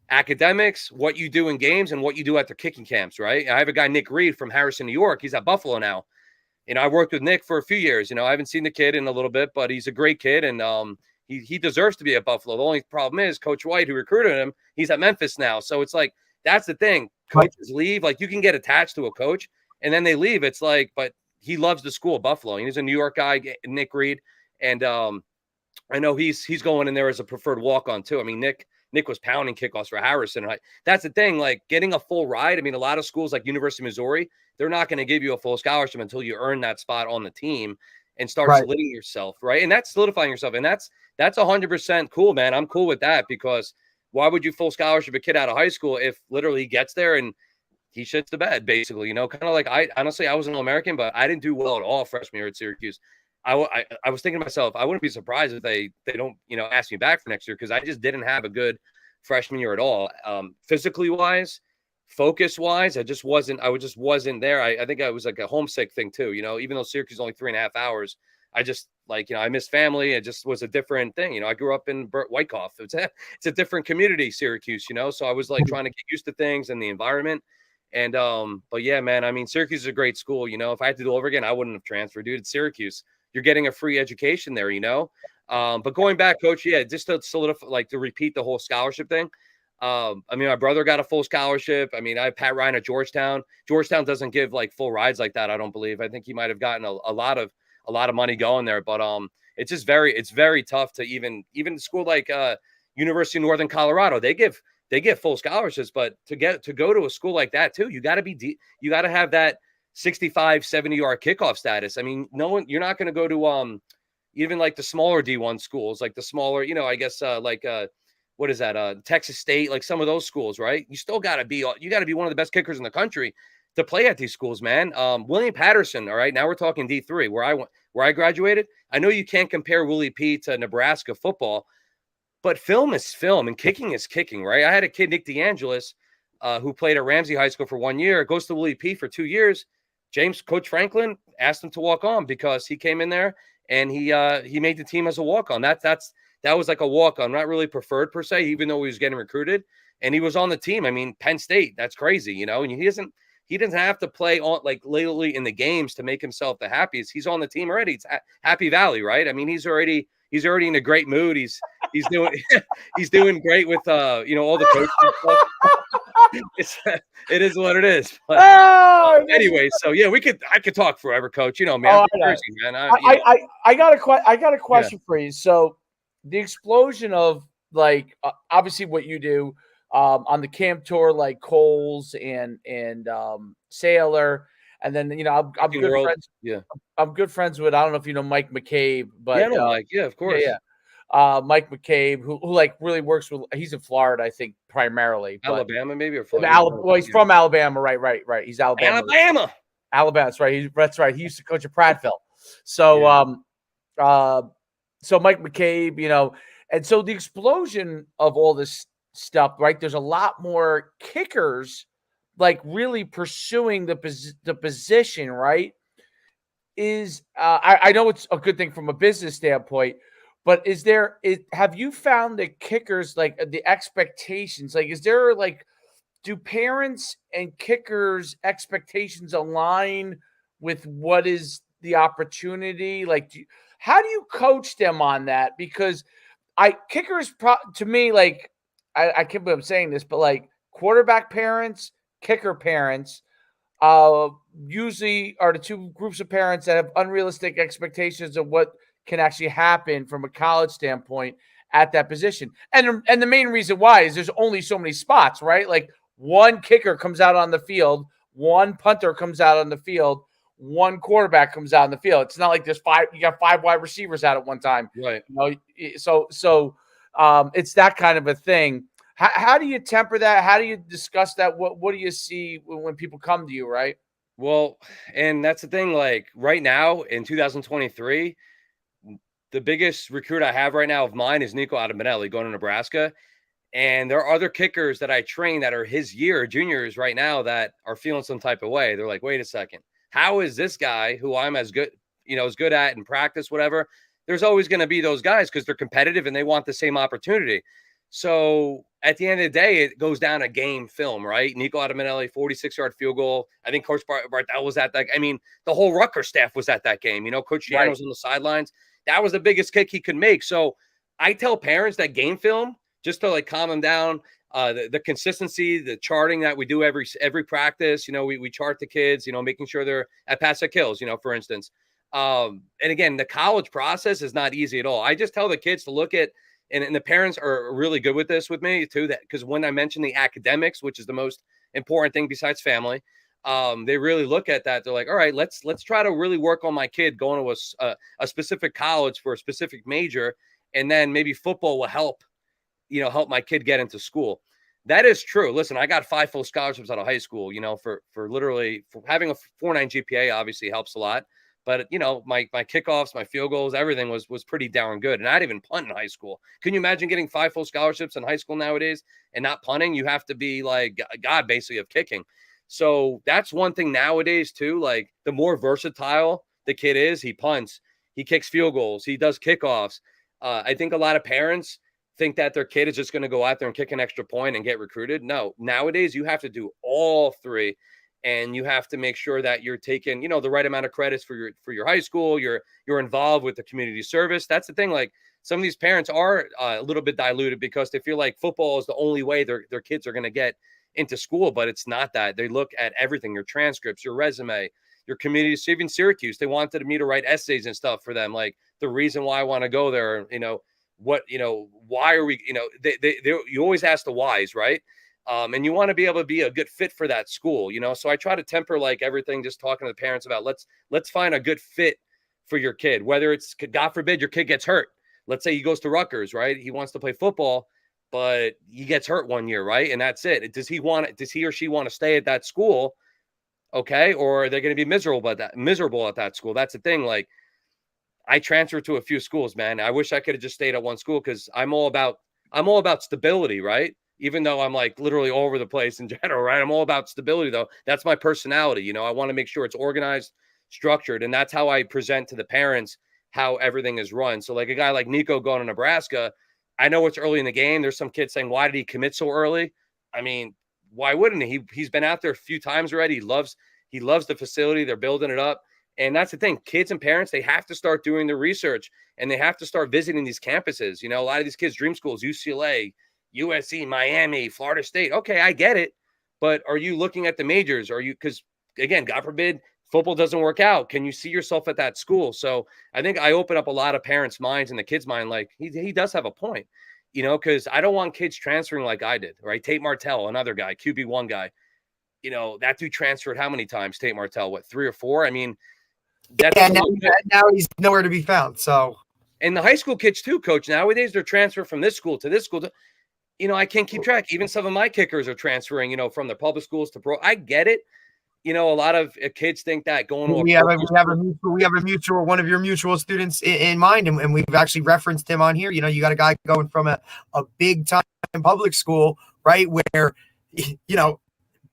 academics, what you do in games, and what you do at the kicking camps, right? I have a guy, Nick Reed from Harrison, New York. He's at Buffalo now. You know, I worked with Nick for a few years. You know, I haven't seen the kid in a little bit, but he's a great kid, and he deserves to be at Buffalo. The only problem is Coach White, who recruited him, he's at Memphis now. So it's like, that's the thing. Coaches leave. Like, you can get attached to a coach, and then they leave. It's like, but he loves the school, Buffalo. He's a New York guy, Nick Reed, and I know he's going in there as a preferred walk-on too. I mean, Nick was pounding kickoffs for Harrison. That's the thing, like getting a full ride. I mean, a lot of schools like University of Missouri, they're not going to give you a full scholarship until you earn that spot on the team and start solidifying yourself, right? And that's solidifying yourself. And that's 100% cool, man. I'm cool with that, because why would you full scholarship a kid out of high school if literally he gets there and he shits the bed, basically, you know, kind of like I was an All-American, but I didn't do well at all freshman year at Syracuse. I was thinking to myself, I wouldn't be surprised if they don't, you know, ask me back for next year, because I just didn't have a good freshman year at all. Physically wise, focus wise, I just wasn't there. I think I was like a homesick thing too, you know, even though Syracuse is only 3.5 hours, I just like, you know, I missed family. It just was a different thing. You know, I grew up in Wyckoff. It's a different community, Syracuse, you know, so I was like trying to get used to things and the environment. And, but yeah, man, I mean, Syracuse is a great school. You know, if I had to do it over again, I wouldn't have transferred, dude. It's Syracuse. You're getting a free education there, you know? But going back, Coach, yeah, just to solidify, like to repeat the whole scholarship thing. I mean, my brother got a full scholarship. I mean, I have Pat Ryan at Georgetown. Georgetown doesn't give like full rides like that, I don't believe. I think he might have gotten a lot of money going there. But it's just very tough to even a school like University of Northern Colorado. They give full scholarships, but to go to a school like that too, you got to have that 65, 70-yard kickoff status. I mean, you're not going to go to even like the smaller D1 schools, like the smaller, you know, I guess what is that? Texas State, like some of those schools, right? You still got to be one of the best kickers in the country to play at these schools, man. William Patterson, all right, now we're talking D3, where I graduated. I know you can't compare Willie P to Nebraska football, but film is film and kicking is kicking, right? I had a kid, Nick DeAngelis, who played at Ramsey High School for 1 year, goes to Willie P for 2 years. Coach Franklin asked him to walk on because he came in there and he made the team as a walk on. That was like a walk on, not really preferred per se, even though he was getting recruited and he was on the team. I mean, Penn State, that's crazy, you know, and he doesn't have to play on like lately in the games to make himself the happiest. He's on the team already. It's Happy Valley, right? I mean, he's already in a great mood. He's doing great with you know, all the coaches and stuff. It is what it is. But, anyway, so yeah, I could talk forever, Coach. You know, man. I got a question for you. So the explosion of like obviously what you do on the camp tour, like Coles and Sailor, and then, you know, I'm good friends. Yeah, I'm good friends with, I don't know if you know Mike McCabe, but yeah, I know Mike. Yeah, of course. Yeah. Mike McCabe, who like really works with, he's in Florida, I think, primarily. Alabama, maybe, or Florida. Well, he's from Alabama, right. He's Alabama. Alabama, that's right. That's right. He used to coach at Prattville. So, so Mike McCabe, you know, and so the explosion of all this stuff, right? There's a lot more kickers like really pursuing the position, right? I know it's a good thing from a business standpoint, But have you found that kickers, like the expectations, like, is there like, do parents and kickers expectations align with what is the opportunity? Like, how do you coach them on that? Because kickers to me, like, I can't believe I'm saying this, but like quarterback parents, kicker parents, usually are the two groups of parents that have unrealistic expectations of what can actually happen from a college standpoint at that position. And the main reason why is there's only so many spots, right? Like, one kicker comes out on the field, one punter comes out on the field, one quarterback comes out on the field. It's not like you got 5 wide receivers out at one time. Right. You know, so it's that kind of a thing. How do you temper that? How do you discuss that? What do you see when people come to you, right? Well, and that's the thing, like right now in 2023, the biggest recruit I have right now of mine is Nico Adambanelli going to Nebraska. And there are other kickers that I train that are his year, juniors right now, that are feeling some type of way. They're like, wait a second, how is this guy who I'm as good at in practice, whatever? There's always going to be those guys because they're competitive and they want the same opportunity. So at the end of the day, it goes down a game film, right? Nico Adambanelli, 46-yard field goal. I think Coach Bartel was at that. I mean, the whole Rutgers staff was at that game. You know, Coach Jan was on the sidelines. That was the biggest kick he could make. So I tell parents that game film, just to like calm them down, the consistency, the charting that we do every practice. You know, we chart the kids, you know, making sure they're at pass at kills, you know, for instance. And again, the college process is not easy at all. I just tell the kids to look at, and the parents are really good with this with me too, that because when I mention the academics, which is the most important thing besides family, they really look at that. They're like, all right, let's try to really work on my kid going to a specific college for a specific major. And then maybe football will help my kid get into school. That is true. Listen, I got 5 full scholarships out of high school, you know, for having a 4.9 GPA obviously helps a lot. But, you know, my kickoffs, my field goals, everything was pretty darn good. And I didn't even punt in high school. Can you imagine getting 5 full scholarships in high school nowadays and not punting? You have to be like God, basically, of kicking. So that's one thing nowadays, too. Like, the more versatile the kid is, he punts, he kicks field goals, he does kickoffs. I think a lot of parents think that their kid is just going to go out there and kick an extra point and get recruited. No, nowadays you have to do all 3. And you have to make sure that you're taking, you know, the right amount of credits for your high school. You're involved with the community service. That's the thing. Like, some of these parents are a little bit diluted because they feel like football is the only way their kids are going to get into school, but it's not that. They look at everything: your transcripts, your resume, your community. Even Syracuse, they wanted me to write essays and stuff for them, like the reason why I want to go there. You know what? You know, why are we? You know, you always ask the whys, right? And you want to be able to be a good fit for that school, you know? So I try to temper like everything, just talking to the parents about let's find a good fit for your kid, whether it's, God forbid, your kid gets hurt. Let's say he goes to Rutgers, right? He wants to play football, but he gets hurt one year, right? And that's it. Does he or she want to stay at that school? Okay. Or are they going to be miserable at that school? That's the thing. Like, I transferred to a few schools, man. I wish I could have just stayed at one school because I'm all about stability, right? Even though I'm like literally all over the place in general, right? I'm all about stability, though. That's my personality. You know, I want to make sure it's organized, structured. And that's how I present to the parents how everything is run. So like a guy like Nico going to Nebraska, I know it's early in the game. There's some kids saying, why did he commit so early? I mean, why wouldn't he? He's been out there a few times already. He loves the facility. They're building it up. And that's the thing. Kids and parents, they have to start doing the research and they have to start visiting these campuses. You know, a lot of these kids' dream schools, UCLA, USC, Miami, Florida State. Okay, I get it. But are you looking at the majors? Because again, God forbid, football doesn't work out. Can you see yourself at that school? So I think I open up a lot of parents' minds and the kids' mind. Like, he does have a point, you know, because I don't want kids transferring like I did, right? Tate Martell, another guy, QB1 guy. You know, that dude transferred how many times? Tate Martell, what, 3 or 4? I mean, that's now he's nowhere to be found. So, and the high school kids too, Coach. Nowadays, they're transferring from this school to this school. You know, I can't keep track. Even some of my kickers are transferring, you know, from the public schools to pro. I get it. You know, a lot of kids think that going to we have a mutual, one of your mutual students in mind, and we've actually referenced him on here. You know, you got a guy going from a big time public school, right, where, you know,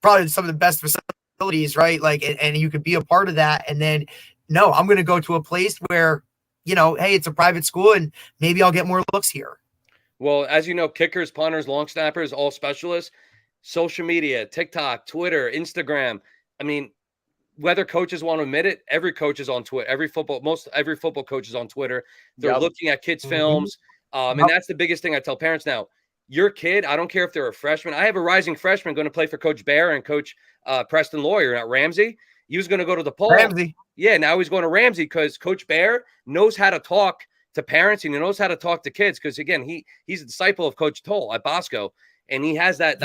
probably some of the best facilities, right, like, and you could be a part of that. And then, no, I'm going to go to a place where hey, it's a private school and maybe I'll get more looks here. Well, as you know, kickers, punters, long snappers, all specialists, social media, TikTok, Twitter, Instagram. I mean, whether coaches want to admit it, every coach is on Twitter. Every football coach is on Twitter. They're looking at kids' films. And that's the biggest thing I tell parents now. Your kid, I don't care if they're a freshman. I have a rising freshman going to play for Coach Bear and Coach Preston Lawyer at Ramsey. He was going to go to the Pole. Ramsey. Yeah, now he's going to Ramsey because Coach Bear knows how to talk to parents and he knows how to talk to kids because, again, he's a disciple of Coach Toll at Bosco. And he has that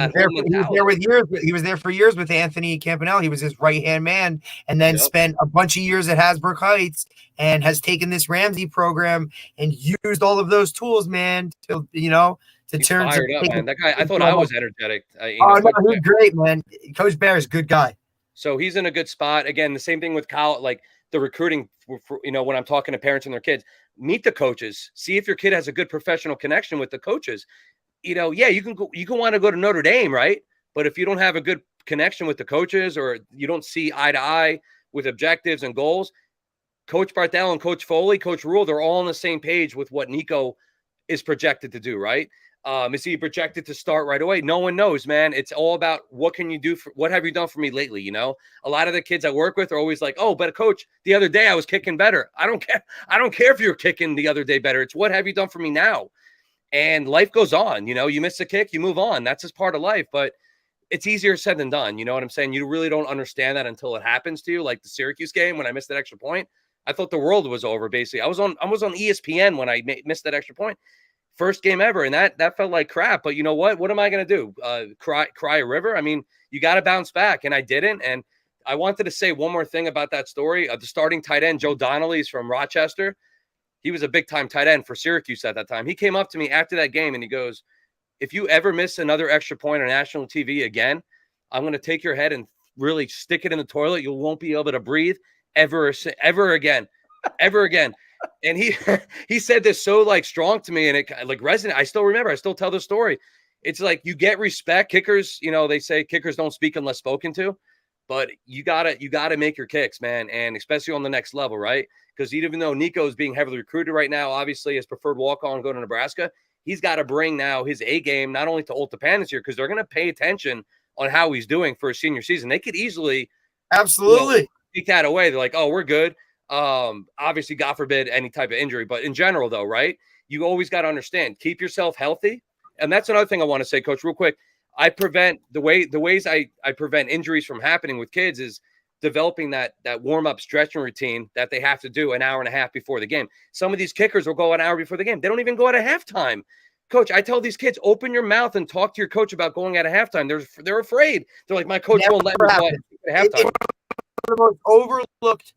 he was there for years with Anthony Campanella. He was his right-hand man and then spent a bunch of years at Hasbrook Heights and has taken this Ramsey program and used all of those tools, man, to He's turn fired up, man. That guy, I thought I was energetic. No, he's great, man. Coach Bear is a good guy. So he's in a good spot. Again, the same thing with Kyle, like the recruiting, when I'm talking to parents and their kids, meet the coaches, see if your kid has a good professional connection with the coaches. You can want to go to Notre Dame, right? But if you don't have a good connection with the coaches or you don't see eye to eye with objectives and goals, Coach Barthel and Coach Foley, Coach Rule, they're all on the same page with what Nico is projected to do, right? Is he projected to start right away? No one knows, man. It's all about what can you do what have you done for me lately? A lot of the kids I work with are always like, oh, but coach, the other day I was kicking better. I don't care. I don't care if you're kicking the other day better. It's what have you done for me now? And life goes on. You miss a kick, you move on. That's just part of life. But it's easier said than done. You know what I'm saying? You really don't understand that until it happens to you. Like the Syracuse game when I missed that extra point, I thought the world was over. Basically, I was on ESPN when I missed that extra point. First game ever, and that felt like crap. But you know what? What am I going to do? Cry a river? I mean, you got to bounce back, and I didn't. And I wanted to say one more thing about that story. The starting tight end, Joe Donnelly, is from Rochester. He was a big-time tight end for Syracuse at that time. He came up to me after that game, and he goes, if you ever miss another extra point on national TV again, I'm going to take your head and really stick it in the toilet. You won't be able to breathe ever again. And he said this so strong to me and it resonated. I still remember, I still tell the story. It's like you get respect. Kickers, they say kickers don't speak unless spoken to, but you gotta make your kicks, man. And especially on the next level, right? Because even though Nico is being heavily recruited right now, obviously his preferred walk-on go to Nebraska, he's got to bring now his A game, not only to Old Tappan this year, because they're going to pay attention on how he's doing for his senior season. They could easily take that away. They're like, oh, we're good. Obviously, God forbid any type of injury, but in general, though, right? You always got to understand, keep yourself healthy. And that's another thing I want to say, Coach, real quick. I prevent the ways I prevent injuries from happening with kids is developing that warm-up stretching routine that they have to do an hour and a half before the game. Some of these kickers will go an hour before the game. They don't even go at a halftime. Coach, I tell these kids, open your mouth and talk to your coach about going at a halftime. They're afraid. They're like, my coach won't let me go at halftime. It's one of the most overlooked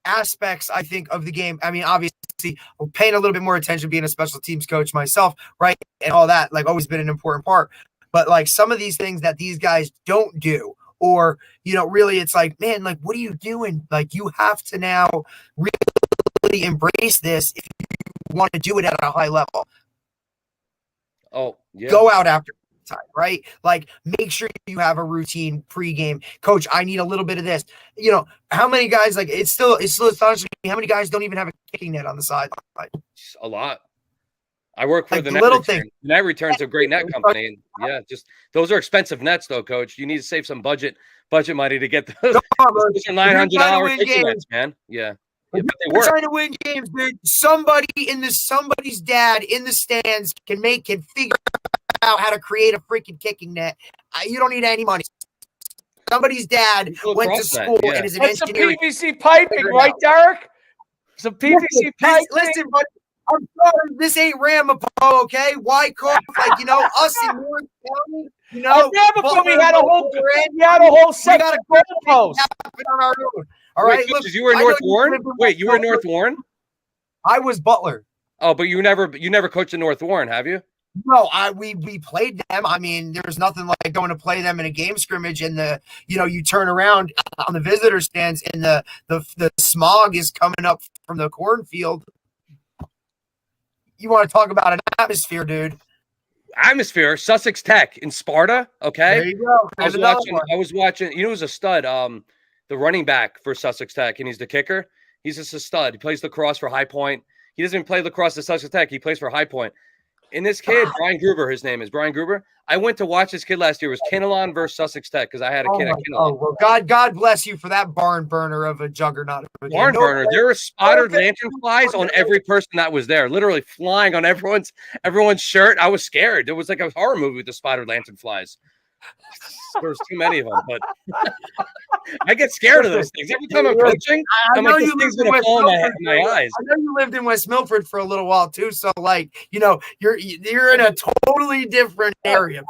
aspects, I think, of the game. I mean, obviously, I'm paying a little bit more attention being a special teams coach myself, right? And all that, always been an important part. But some of these things that these guys don't do, or, really it's man, what are you doing? You have to now really embrace this if you want to do it at a high level. Oh, yeah. Go out after time, right? Make sure you have a routine pregame. Coach, I need a little bit of this. How many guys, it's still astonishing me how many guys don't even have a kicking net on the side. A lot. I work for the little thing. Net Return's a great net company. And yeah, just those are expensive nets though, Coach. You need to save some budget money to get those. Those are $900 kicking nets, man. Yeah. Yeah, but they work. Trying to win games, dude. Somebody's dad in the stands can figure out how to create a freaking kicking net. You don't need any money. Somebody's dad went to school and is an engineer. Some PVC piping, right, Derek? Some PVC piping. Listen, buddy. I'm sorry, this ain't Ramapo, okay? Wyckoff, us in North County, we had a whole set of goalposts. On our own. All right, look, you were in North Warren? Wait, you were in North Warren? I was Butler. Oh, but you never coached in North Warren, have you? No, we played them. I mean, there's nothing like going to play them in a game scrimmage and you turn around on the visitor stands and the smog is coming up from the cornfield. You want to talk about an atmosphere, dude? Atmosphere, Sussex Tech in Sparta. Okay, there you go. I was watching. Who's a stud? The running back for Sussex Tech, and he's the kicker. He's just a stud. He plays lacrosse for High Point. He doesn't even play lacrosse at Sussex Tech. He plays for High Point. And this kid, Brian Gruber, his name is Brian Gruber. I went to watch this kid last year. It was Kinnelon versus Sussex Tech because I had a kid at Kinnelon. Well, God bless you for that barn burner of a juggernaut. Barn burner. There were spotted lantern flies on every person that was there, literally flying on everyone's shirt. I was scared. It was like a horror movie with the spotted lantern flies. There was too many of them, but I get scared of those things every time I'm coaching. I'm like, this thing's gonna fall in my eyes. I know you lived in West Milford for a little while too, so like, you're in a totally different area.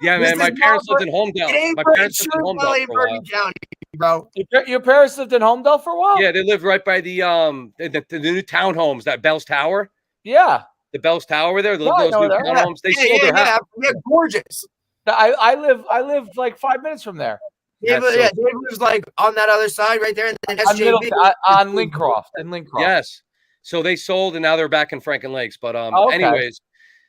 Yeah, man. My parents lived in Homedale. My parents lived in Homedale for a while. County, bro. Your parents lived in Homedale for a while? Yeah, they lived right by the new townhomes, that Bell's Tower. Yeah. The Bell's Tower there, those new townhomes. They sold their house. Yeah, gorgeous. I live like 5 minutes from there. Dave lives like on that other side right there, and then SJB on Lincroft and Lincroft. Yes. So they sold, and now they're back in Franklin Lakes. But anyways,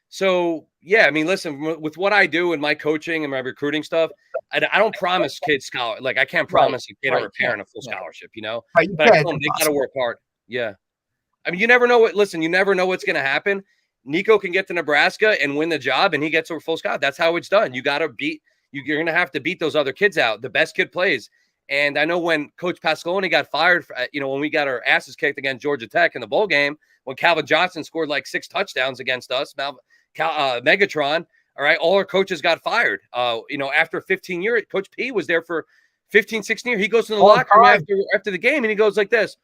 so yeah, I mean, listen, with what I do and my coaching and my recruiting stuff, I don't promise kids scholarship. Like I can't promise a kid or a parent a full scholarship, But I tell them they got to work hard. Yeah. I mean, you never know you never know what's going to happen. Nico can get to Nebraska and win the job, and he gets a full scholarship. That's how it's done. You got to you're going to have to beat those other kids out. The best kid plays. And I know when Coach Pasqualoni got fired, when we got our asses kicked against Georgia Tech in the bowl game, when Calvin Johnson scored like 6 touchdowns against us, Megatron, all right, all our coaches got fired. After 15 years, Coach P was there for 15, 16 years. He goes to the locker room after the game, and he goes like this: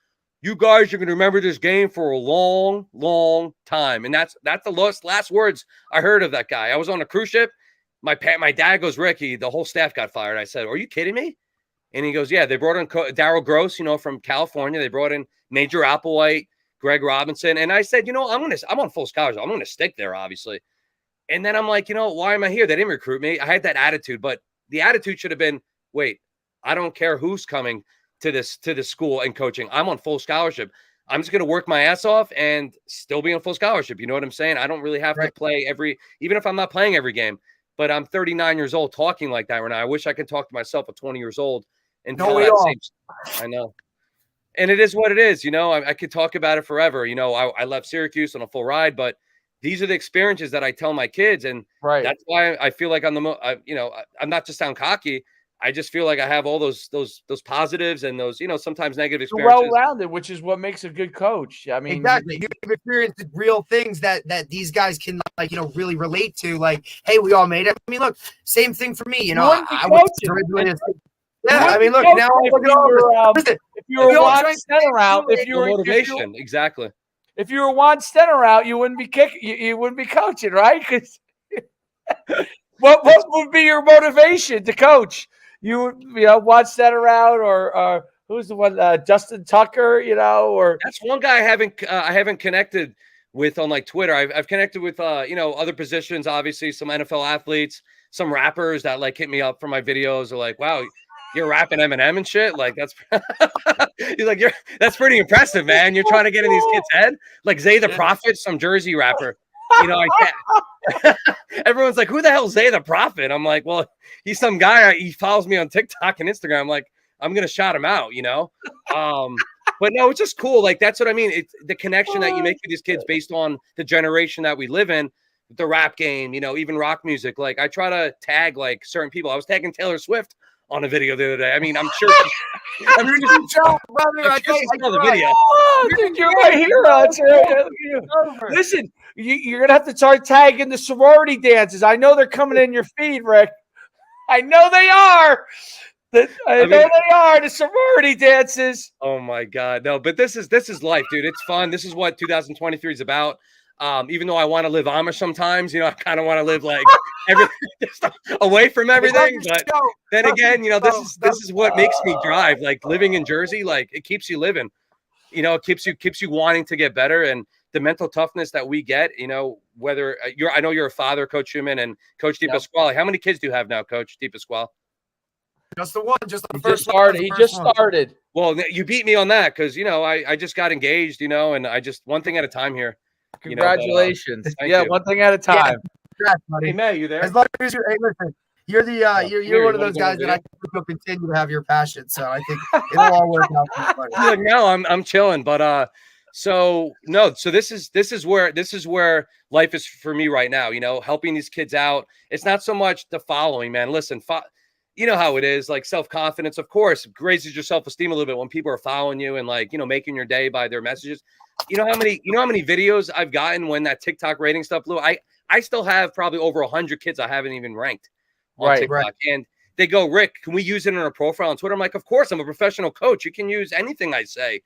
"You guys are going to remember this game for a long, long time." And that's the last words I heard of that guy. I was on a cruise ship. My dad goes, "Ricky, the whole staff got fired." I said, "Are you kidding me?" And he goes, "Yeah, they brought in Darryl Gross, from California. They brought in Major Applewhite, Greg Robinson." And I said, I'm on full scholarship. I'm going to stick there, obviously. And then I'm like, why am I here? They didn't recruit me. I had that attitude, but the attitude should have been, wait, I don't care who's coming to this school and coaching. I'm on full scholarship. I'm just going to work my ass off and still be on full scholarship. You know what I'm saying? I don't really have to play even if I'm not playing every game, but I'm 39 years old talking like that right now. I wish I could talk to myself at 20 years old and tell that same. I know. And it is what it is. I could talk about it forever. I left Syracuse on a full ride, but these are the experiences that I tell my kids. And that's why I feel like I'm I'm not just sound cocky. I just feel like I have all those positives and those, sometimes negative experiences. You're well-rounded, which is what makes a good coach. I mean, exactly. You've experienced real things that these guys can really relate to. Like, hey, we all made it. I mean, look, same thing for me. I was originally. Yeah, I mean, look, now if you were Juan Stenner out, exactly. If you were Juan Stenner out, you wouldn't be kicking. You wouldn't be coaching, right? Because what would be your motivation to coach? You Juan Stenner out, or who's the one? Justin Tucker, or that's one guy I haven't connected with on like Twitter. I've connected with other positions, obviously some NFL athletes, some rappers that like hit me up for my videos. Are like, wow, you're rapping Eminem and shit. Like that's he's like, that's pretty impressive, man. You're trying to get in these kids' head. Like Zay the Prophet, some Jersey rapper. I can't. Everyone's like, who the hell's Zay the Prophet? I'm like, well, he's some guy. He follows me on TikTok and Instagram. I'm like, I'm gonna shout him out, But no, it's just cool. Like that's what I mean. It's the connection that you make with these kids based on the generation that we live in. The rap game, even rock music. Like I try to tag like certain people. I was tagging Taylor Swift on a video the other day. I mean, I'm sure. I saw the video. Oh, dude, you're my hero. Listen, you're gonna have to start tagging the sorority dances. I know they're coming in your feed, Rick. I know they are. I know they are the sorority dances. Oh my God, no! But this is life, dude. It's fun. This is what 2023 is about. Even though I want to live Amish sometimes, I kind of want to live like everything just away from everything. But then again, this is what makes me drive. Like living in Jersey, like it keeps you living. It keeps you wanting to get better, and the mental toughness that we get. Whether I know you're a father, Coach Schumann, and Coach DePasquale. How many kids do you have now, Coach DePasquale? Just the one. Just the first started. He just started. Well, you beat me on that because I just got engaged. And I just one thing at a time here. Congratulations. One thing at a time. Yeah. Hey, May, you there? As long as listen, you're you're one of those guys that I think will continue to have your passion. So I think it'll all work out. Like, no, I'm chilling, but So no, so this is where life is for me right now, you know, helping these kids out. It's not so much the following, man. Listen, you know how it is, like self-confidence, of course, raises your self-esteem a little bit when people are following you and like, you know, making your day by their messages. You know how many videos I've gotten when that TikTok rating stuff blew? I still have probably over 100 kids I haven't even ranked on TikTok. And they go, Rick, can we use it in a profile on Twitter? I'm like, of course, I'm a professional coach. You can use anything I say.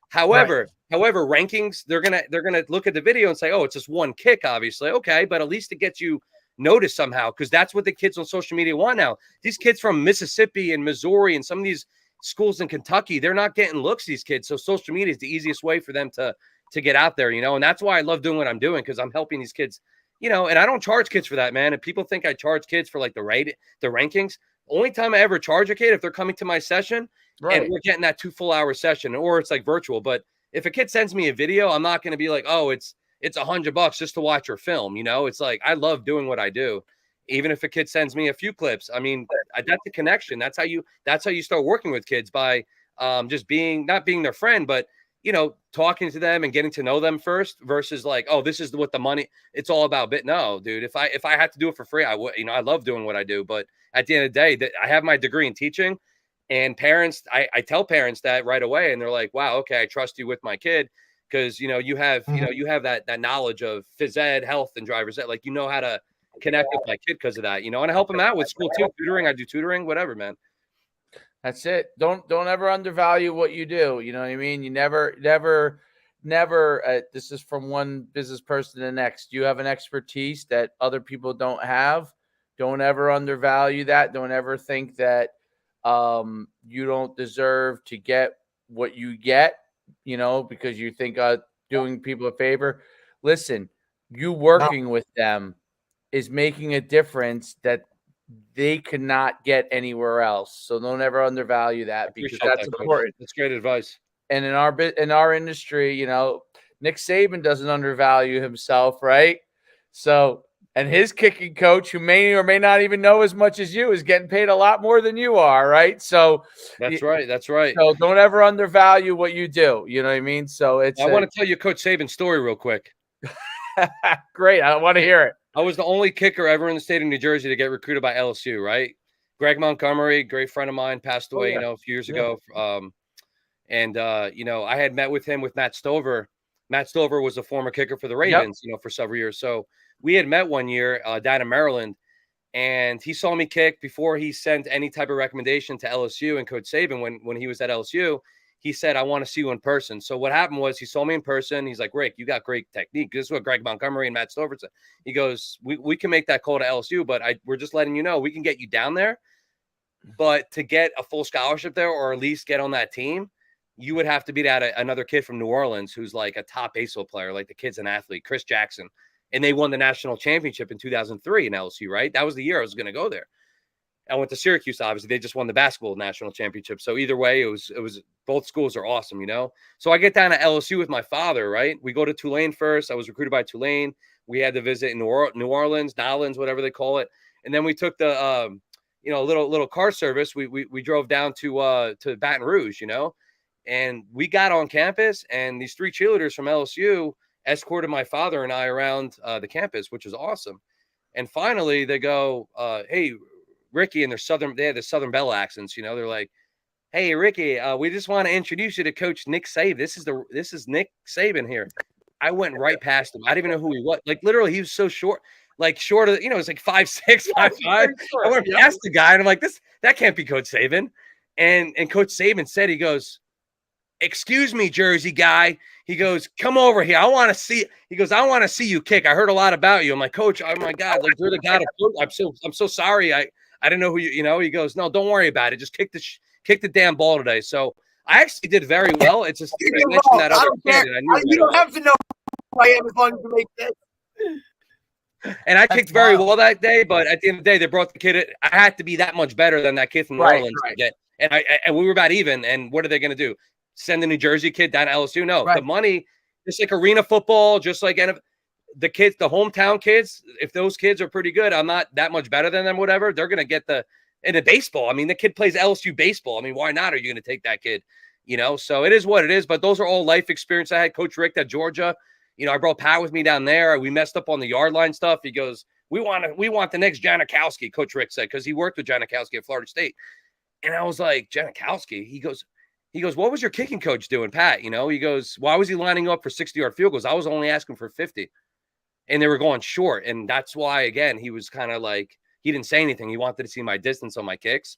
However, rankings, they're gonna look at the video and say, oh, it's just one kick, obviously. Okay, but at least it gets you noticed somehow, because that's what the kids on social media want now. These kids from Mississippi and Missouri and some of these schools in Kentucky, they're not getting looks, these kids. So social media is the easiest way for them to get out there, you know, and that's why I love doing what I'm doing, because I'm helping these kids, you know, and I don't charge kids for that, man. And people think I charge kids for like the rankings. Only time I ever charge a kid if they're coming to my session and we're getting that 2 full hour session, or it's like virtual. But if a kid sends me a video, I'm not going to be like, oh, it's $100 just to watch your film. You know, it's like, I love doing what I do. Even if a kid sends me a few clips, I mean, that's a connection. That's how you start working with kids, by just not being their friend, but, you know, talking to them and getting to know them first, versus like, oh, this is what the money, it's all about. But no, dude, if I had to do it for free, I would. You know, I love doing what I do, but at the end of the day, I have my degree in teaching, and parents, I tell parents that right away, and they're like, wow, okay, I trust you with my kid, because, you know, you have you have that knowledge of phys ed, health, and driver's ed. Like, you know how to connect with my kid because of that, you know, and I help them out with school too, tutoring. I do tutoring, whatever, man. That's it. Don't ever undervalue what you do. You know what I mean? You never. This is from one business person to the next. You have an expertise that other people don't have. Don't ever undervalue that. Don't ever think that you don't deserve to get what you get, you know, because you think doing people a favor. Listen, you working with them is making a difference that they could not get anywhere else. So don't ever undervalue that, because that's important. That's great advice. And in our industry, you know, Nick Saban doesn't undervalue himself, right? So, and his kicking coach, who may or may not even know as much as you, is getting paid a lot more than you are, right? So that's right. That's right. So don't ever undervalue what you do. You know what I mean? So I want to tell you Coach Saban's story real quick. Great. I want to hear it. I was the only kicker ever in the state of New Jersey to get recruited by LSU, right? Greg Montgomery, great friend of mine, passed away, you know, a few years ago. You know, I had met with him with Matt Stover. Matt Stover was a former kicker for the Ravens, you know, for several years. So we had met one year down in Maryland, and he saw me kick before he sent any type of recommendation to LSU. And Coach Saban, when he was at LSU, he said, I want to see you in person. So what happened was, he saw me in person. He's like, Rick, you got great technique. This is what Greg Montgomery and Matt Stover said. He goes, we can make that call to LSU, but we're just letting you know, we can get you down there. But to get a full scholarship there, or at least get on that team, you would have to beat out another kid from New Orleans who's like a top baseball player. Like, the kid's an athlete, Chris Jackson. And they won the national championship in 2003 in LSU, right? That was the year I was going to go there. I went to Syracuse, obviously. They just won the basketball national championship. So either way, it was both schools are awesome, you know? So I get down to LSU with my father, right? We go to Tulane first. I was recruited by Tulane. We had to visit in New Orleans, Nolans, whatever they call it. And then we took the, you know, little car service. We drove down to Baton Rouge, you know? And we got on campus, and these 3 cheerleaders from LSU escorted my father and I around the campus, which was awesome. And finally they go, hey, Ricky, and they had the Southern Belle accents, you know, they're like, hey, Ricky, we just want to introduce you to Coach Nick Saban. This is Nick Saban here. I went right past him. I didn't even know who he was. Like, literally, he was so short, like short of, you know, it's like 5'6", 5'5". I went past the guy, and I'm like, that can't be Coach Saban. And Coach Saban said, he goes, excuse me, Jersey guy. He goes, come over here. I want to see. He goes, I want to see you kick. I heard a lot about you. I'm like, Coach, oh my God, like, you're the guy. I'm so sorry. I didn't know who you know. He goes, no, don't worry about it. Just kick the damn ball today. So I actually did very well. It's just, I mentioned that other kid, and I knew you don't have to know who I am as long as you make this. And I kicked very well that day, but at the end of the day, they brought the kid. I had to be that much better than that kid from New Orleans to get. And we were about even. And what are they going to do? Send the New Jersey kid down to LSU? No, the money, just like arena football, just like the kids, the hometown kids, if those kids are pretty good, I'm not that much better than them, whatever. They're going to get in the baseball. I mean, the kid plays LSU baseball. I mean, why not? Are you going to take that kid? you know, so it is what it is. But those are all life experience I had. Coach Rick at Georgia, you know, I brought Pat with me down there. We messed up on the yard line stuff. He goes, we want the next Janikowski, Coach Rick said, because he worked with Janikowski at Florida State. And I was like, Janikowski? He goes, what was your kicking coach doing, Pat? You know, he goes, why was he lining up for 60-yard field goals? I was only asking for 50. And they were going short. And that's why, again, he was kind of like, he didn't say anything. He wanted to see my distance on my kicks.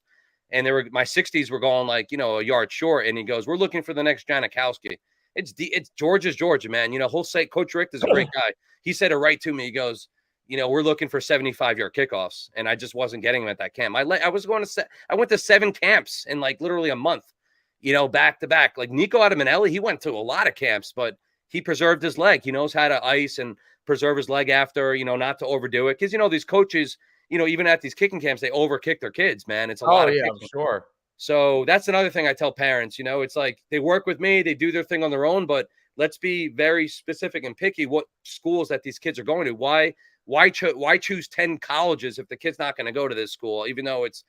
And my 60s were going like, you know, a yard short. And he goes, we're looking for the next Janikowski. It's Georgia's Georgia, man. You know, he'll say Coach Rick is a great guy. He said it right to me. He goes, you know, we're looking for 75-yard kickoffs. And I just wasn't getting them at that camp. I went to 7 camps in like literally a month, you know, back to back. Like Nico Adamanelli, he went to a lot of camps, but he preserved his leg. He knows how to ice and preserve his leg after, you know, not to overdo it. Because, you know, these coaches, you know, even at these kicking camps, they overkick their kids, man. It's a lot of kicking. I'm sure. So that's another thing I tell parents, you know, it's like they work with me, they do their thing on their own, but let's be very specific and picky what schools that these kids are going to. Why choose 10 colleges if the kid's not going to go to this school, even though it's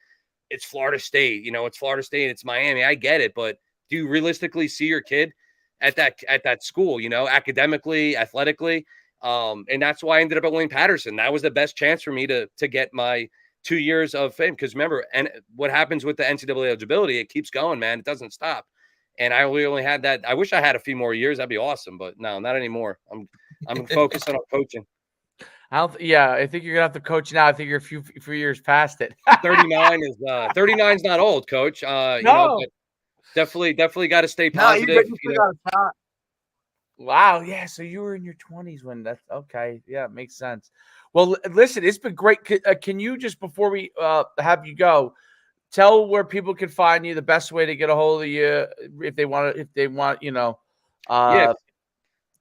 Florida State, you know, it's Florida State, it's Miami. I get it, but do you realistically see your kid at that school, you know, academically, athletically? And that's why I ended up at Wayne Patterson. That was the best chance for me to get my 2 years of fame. Because remember, and what happens with the NCAA eligibility, it keeps going, man. It doesn't stop. And I only had that. I wish I had a few more years. That'd be awesome, but no, not anymore. I'm focused on coaching. I think you're gonna have to coach now. I think you're a few years past it. 39's not old, Coach. No. You know, but definitely got to stay positive. Wow, yeah. So you were in your 20s when that's okay. Yeah, it makes sense. Well, listen, it's been great. Can you just, before we have you go, tell where people can find you, the best way to get a hold of you if they want, you know, to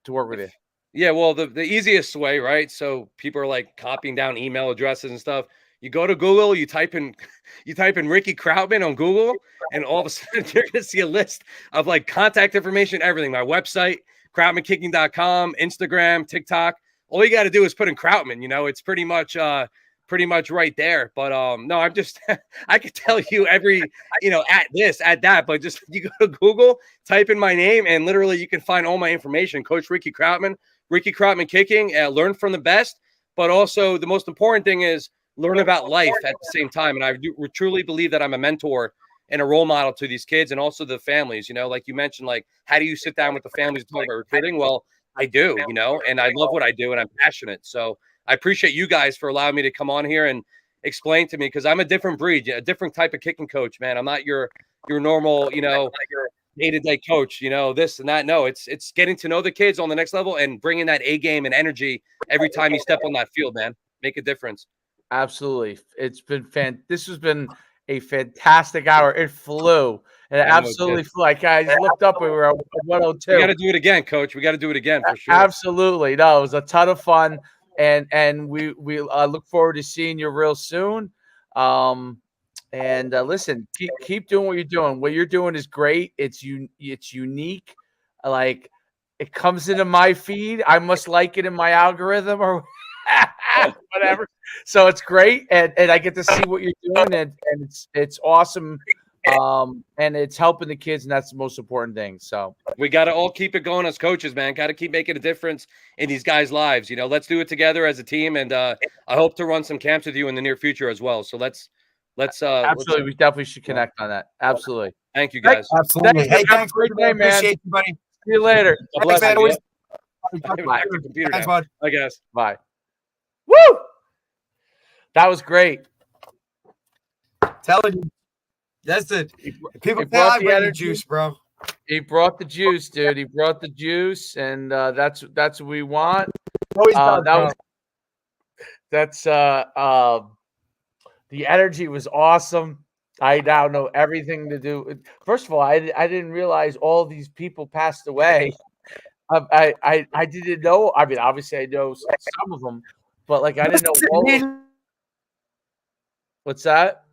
work with you. Yeah, well, the easiest way, right? So people are like copying down email addresses and stuff. You go to Google, you type in Ricky Krautman on Google, and all of a sudden you're gonna see a list of like contact information, everything. My website, KrautmanKicking.com, Instagram, TikTok. All you got to do is put in Krautman. You know, it's pretty much right there. But no, I'm just I could tell you every, you know, at this, at that, but just you go to Google, type in my name, and literally you can find all my information. Coach Ricky Krautman, Ricky Krautman Kicking. Learn from the best, but also the most important thing is learn about life at the same time. And I truly believe that I'm a mentor and a role model to these kids and also the families. You know, like you mentioned, like how do you sit down with the families and talk about recruiting? Well, I do, you know, and I love what I do and I'm passionate. So I appreciate you guys for allowing me to come on here and explain to me, because I'm a different breed, a different type of kicking coach, man. I'm not your normal, you know, day-to-day coach, you know, this and that. No, it's getting to know the kids on the next level and bringing that A game and energy every time you step on that field, man. Make a difference. Absolutely. It's been this has been a fantastic hour. It flew. It absolutely flew. Like I just looked up, we were at 102. We got to do it again, Coach. We got to do it again for sure. Absolutely. No, it was a ton of fun. And we look forward to seeing you real soon. Listen, keep doing what you're doing. What you're doing is great. It's unique. Like it comes into my feed. I must like it in my algorithm or whatever. So it's great, and I get to see what you're doing, and it's awesome. And it's helping the kids, and that's the most important thing. So we got to all keep it going as coaches, man. Got to keep making a difference in these guys' lives. You know, let's do it together as a team, and I hope to run some camps with you in the near future as well. So let's absolutely, we definitely should connect on that. Absolutely. Thank you, guys. Absolutely. Hey, thanks for the day, man. Appreciate you, buddy. See you later. Bless you. Bye. Thanks, bud. I guess. Bye. Woo! That was great. Telling you. That's it. People say I bring the juice, bro. He brought the juice, dude. He brought the juice, and that's what we want. The energy was awesome. I now know everything to do. First of all, I didn't realize all these people passed away. I didn't know. I mean, obviously I know some of them, but like I didn't know all of them. What's that?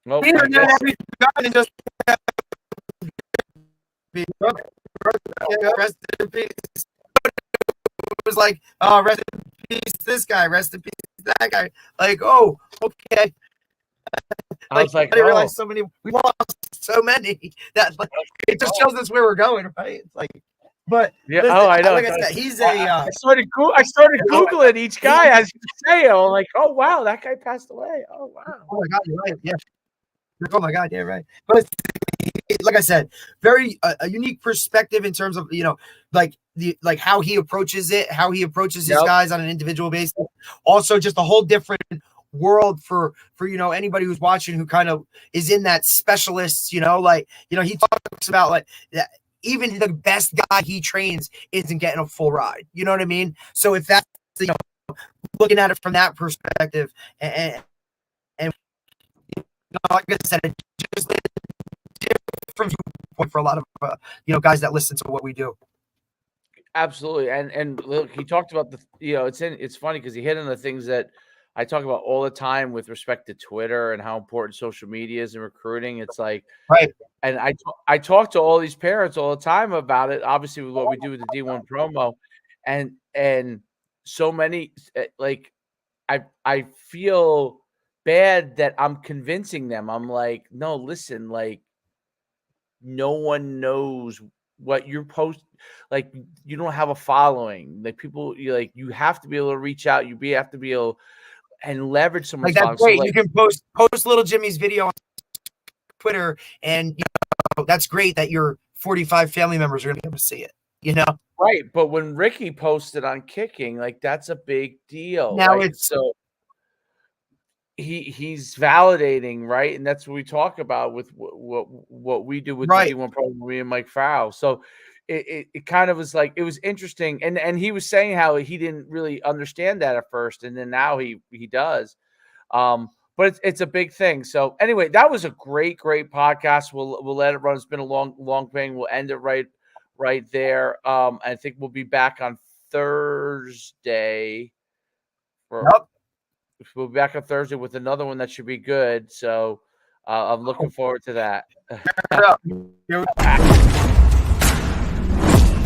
Oh, rest in peace. It was like, oh, rest in peace, this guy, rest in peace, that guy. Like, oh, okay. I was like, I didn't realize so many. We lost so many that like, it just shows us where we're going, right? It's like, but yeah, listen, I know. like I said, he's a. I started Googling each guy as you say it. I'm like, oh wow, that guy passed away. Oh wow. Oh my God, you're right. Yeah. Oh my God, yeah, right. But like I said, very a unique perspective in terms of like how he approaches it, how he approaches his guys on an individual basis. Also, just a whole different world for anybody who's watching who kind of is in that specialist. He talks about like that. Even the best guy he trains isn't getting a full ride. You know what I mean? So if that's looking at it from that perspective, and like I said, it just different viewpoint for a lot of guys that listen to what we do. Absolutely, and look, he talked about it's funny because he hit on the things that I talk about all the time with respect to Twitter and how important social media is in recruiting. It's like right. And I talk to all these parents all the time about it, obviously with what we do with the D1 promo, and so many like I feel bad that I'm convincing them. I'm like, no, listen, like no one knows what you're like you don't have a following. Like people you have to be able to reach out, have to be able and leverage someone's like that's following. great. So, you can post little Jimmy's video on Twitter, and that's great that your 45 family members are going to be able to see it. Right, but when Ricky posted on Kicking, like that's a big deal. Now right? it's so he's validating, right? And that's what we talk about with what we do with the D1 program, me and Mike Farrell. So it kind of was like it was interesting, and he was saying how he didn't really understand that at first, and then now he does. But it's a big thing. So anyway, that was a great podcast. We'll let it run. It's been a long thing. We'll end it right there. I think we'll be back on Thursday. We'll be back on Thursday with another one that should be good. So I'm looking forward to that.